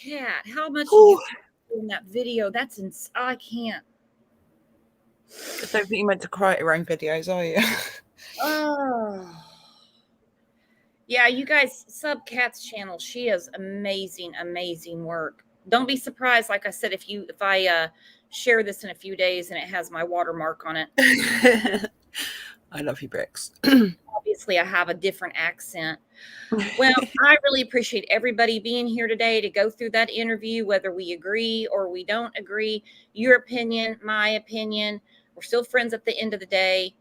cat. How much Ooh. in that video? I can't. I don't think you meant to cry at your own videos, are you? Oh. Yeah, you guys, sub Kat's channel. She has amazing, amazing work. Don't be surprised, like I said, if I share this in a few days and it has my watermark on it. I love you, Bricks. Obviously, I have a different accent. Well, I really appreciate everybody being here today to go through that interview, whether we agree or we don't agree. Your opinion, my opinion. We're still friends at the end of the day.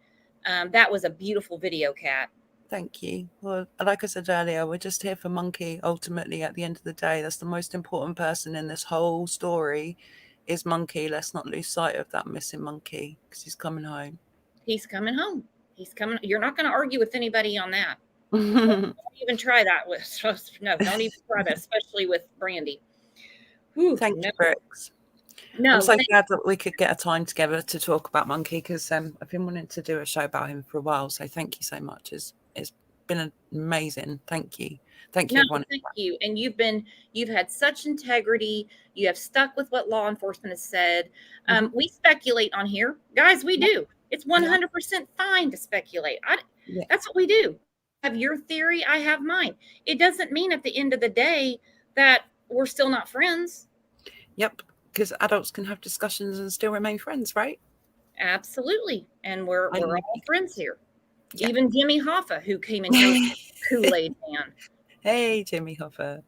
That was a beautiful video, Kat. Thank you. Well, like I said earlier, we're just here for Monkey. Ultimately, at the end of the day, that's the most important person in this whole story is Monkey. Let's not lose sight of that missing monkey because he's coming home. He's coming home. He's coming. You're not going to argue with anybody on that. Don't even try that with. No, don't even try that, especially with Brandy. Whew, Thank you, Bricks. No, I'm so glad that we could get a time together to talk about Monkey because I've been wanting to do a show about him for a while. So thank you so much. It's been amazing. Thank you. Thank you, everyone. Thank you. And you've had such integrity. You have stuck with what law enforcement has said. We speculate on here, guys. We do. It's 100% fine to speculate. That's what we do. Have your theory, I have mine. It doesn't mean at the end of the day that we're still not friends. Yep, because adults can have discussions and still remain friends, right? Absolutely. And we're all friends here. Yep. Even Jimmy Hoffa, who came in here with Kool-Aid Man. Hey, Jimmy Hoffa.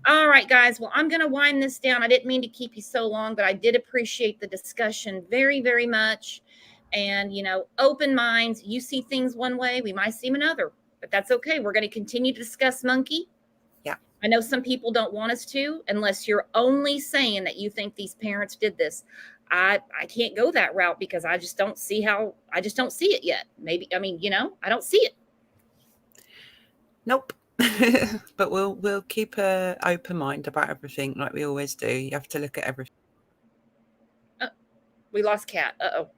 All right, guys. Well, I'm going to wind this down. I didn't mean to keep you so long, but I did appreciate the discussion very, very much. And, open minds, you see things one way, we might see them another, but that's okay. We're going to continue to discuss Monkey. Yeah. I know some people don't want us to, unless you're only saying that you think these parents did this. I can't go that route because I just don't see it yet. Maybe, I don't see it. Nope. But we'll keep an open mind about everything like we always do. You have to look at everything. We lost Kat. Uh-oh.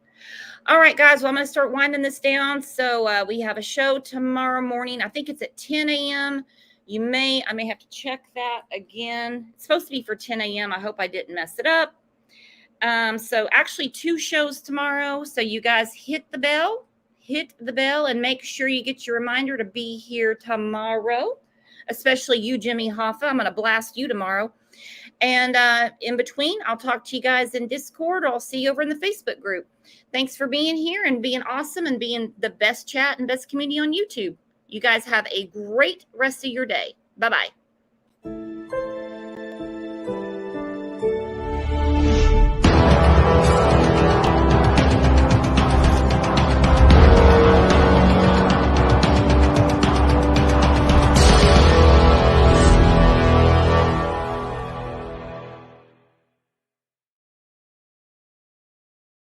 All right, guys. Well, I'm going to start winding this down. So we have a show tomorrow morning. I think it's at 10 a.m. I may have to check that again. It's supposed to be for 10 a.m. I hope I didn't mess it up. So actually 2 shows tomorrow. So you guys hit the bell and make sure you get your reminder to be here tomorrow, especially you, Jimmy Hoffa. I'm going to blast you tomorrow. And in between, I'll talk to you guys in Discord, or I'll see you over in the Facebook group. Thanks for being here and being awesome and being the best chat and best community on YouTube. You guys have a great rest of your day. Bye-bye.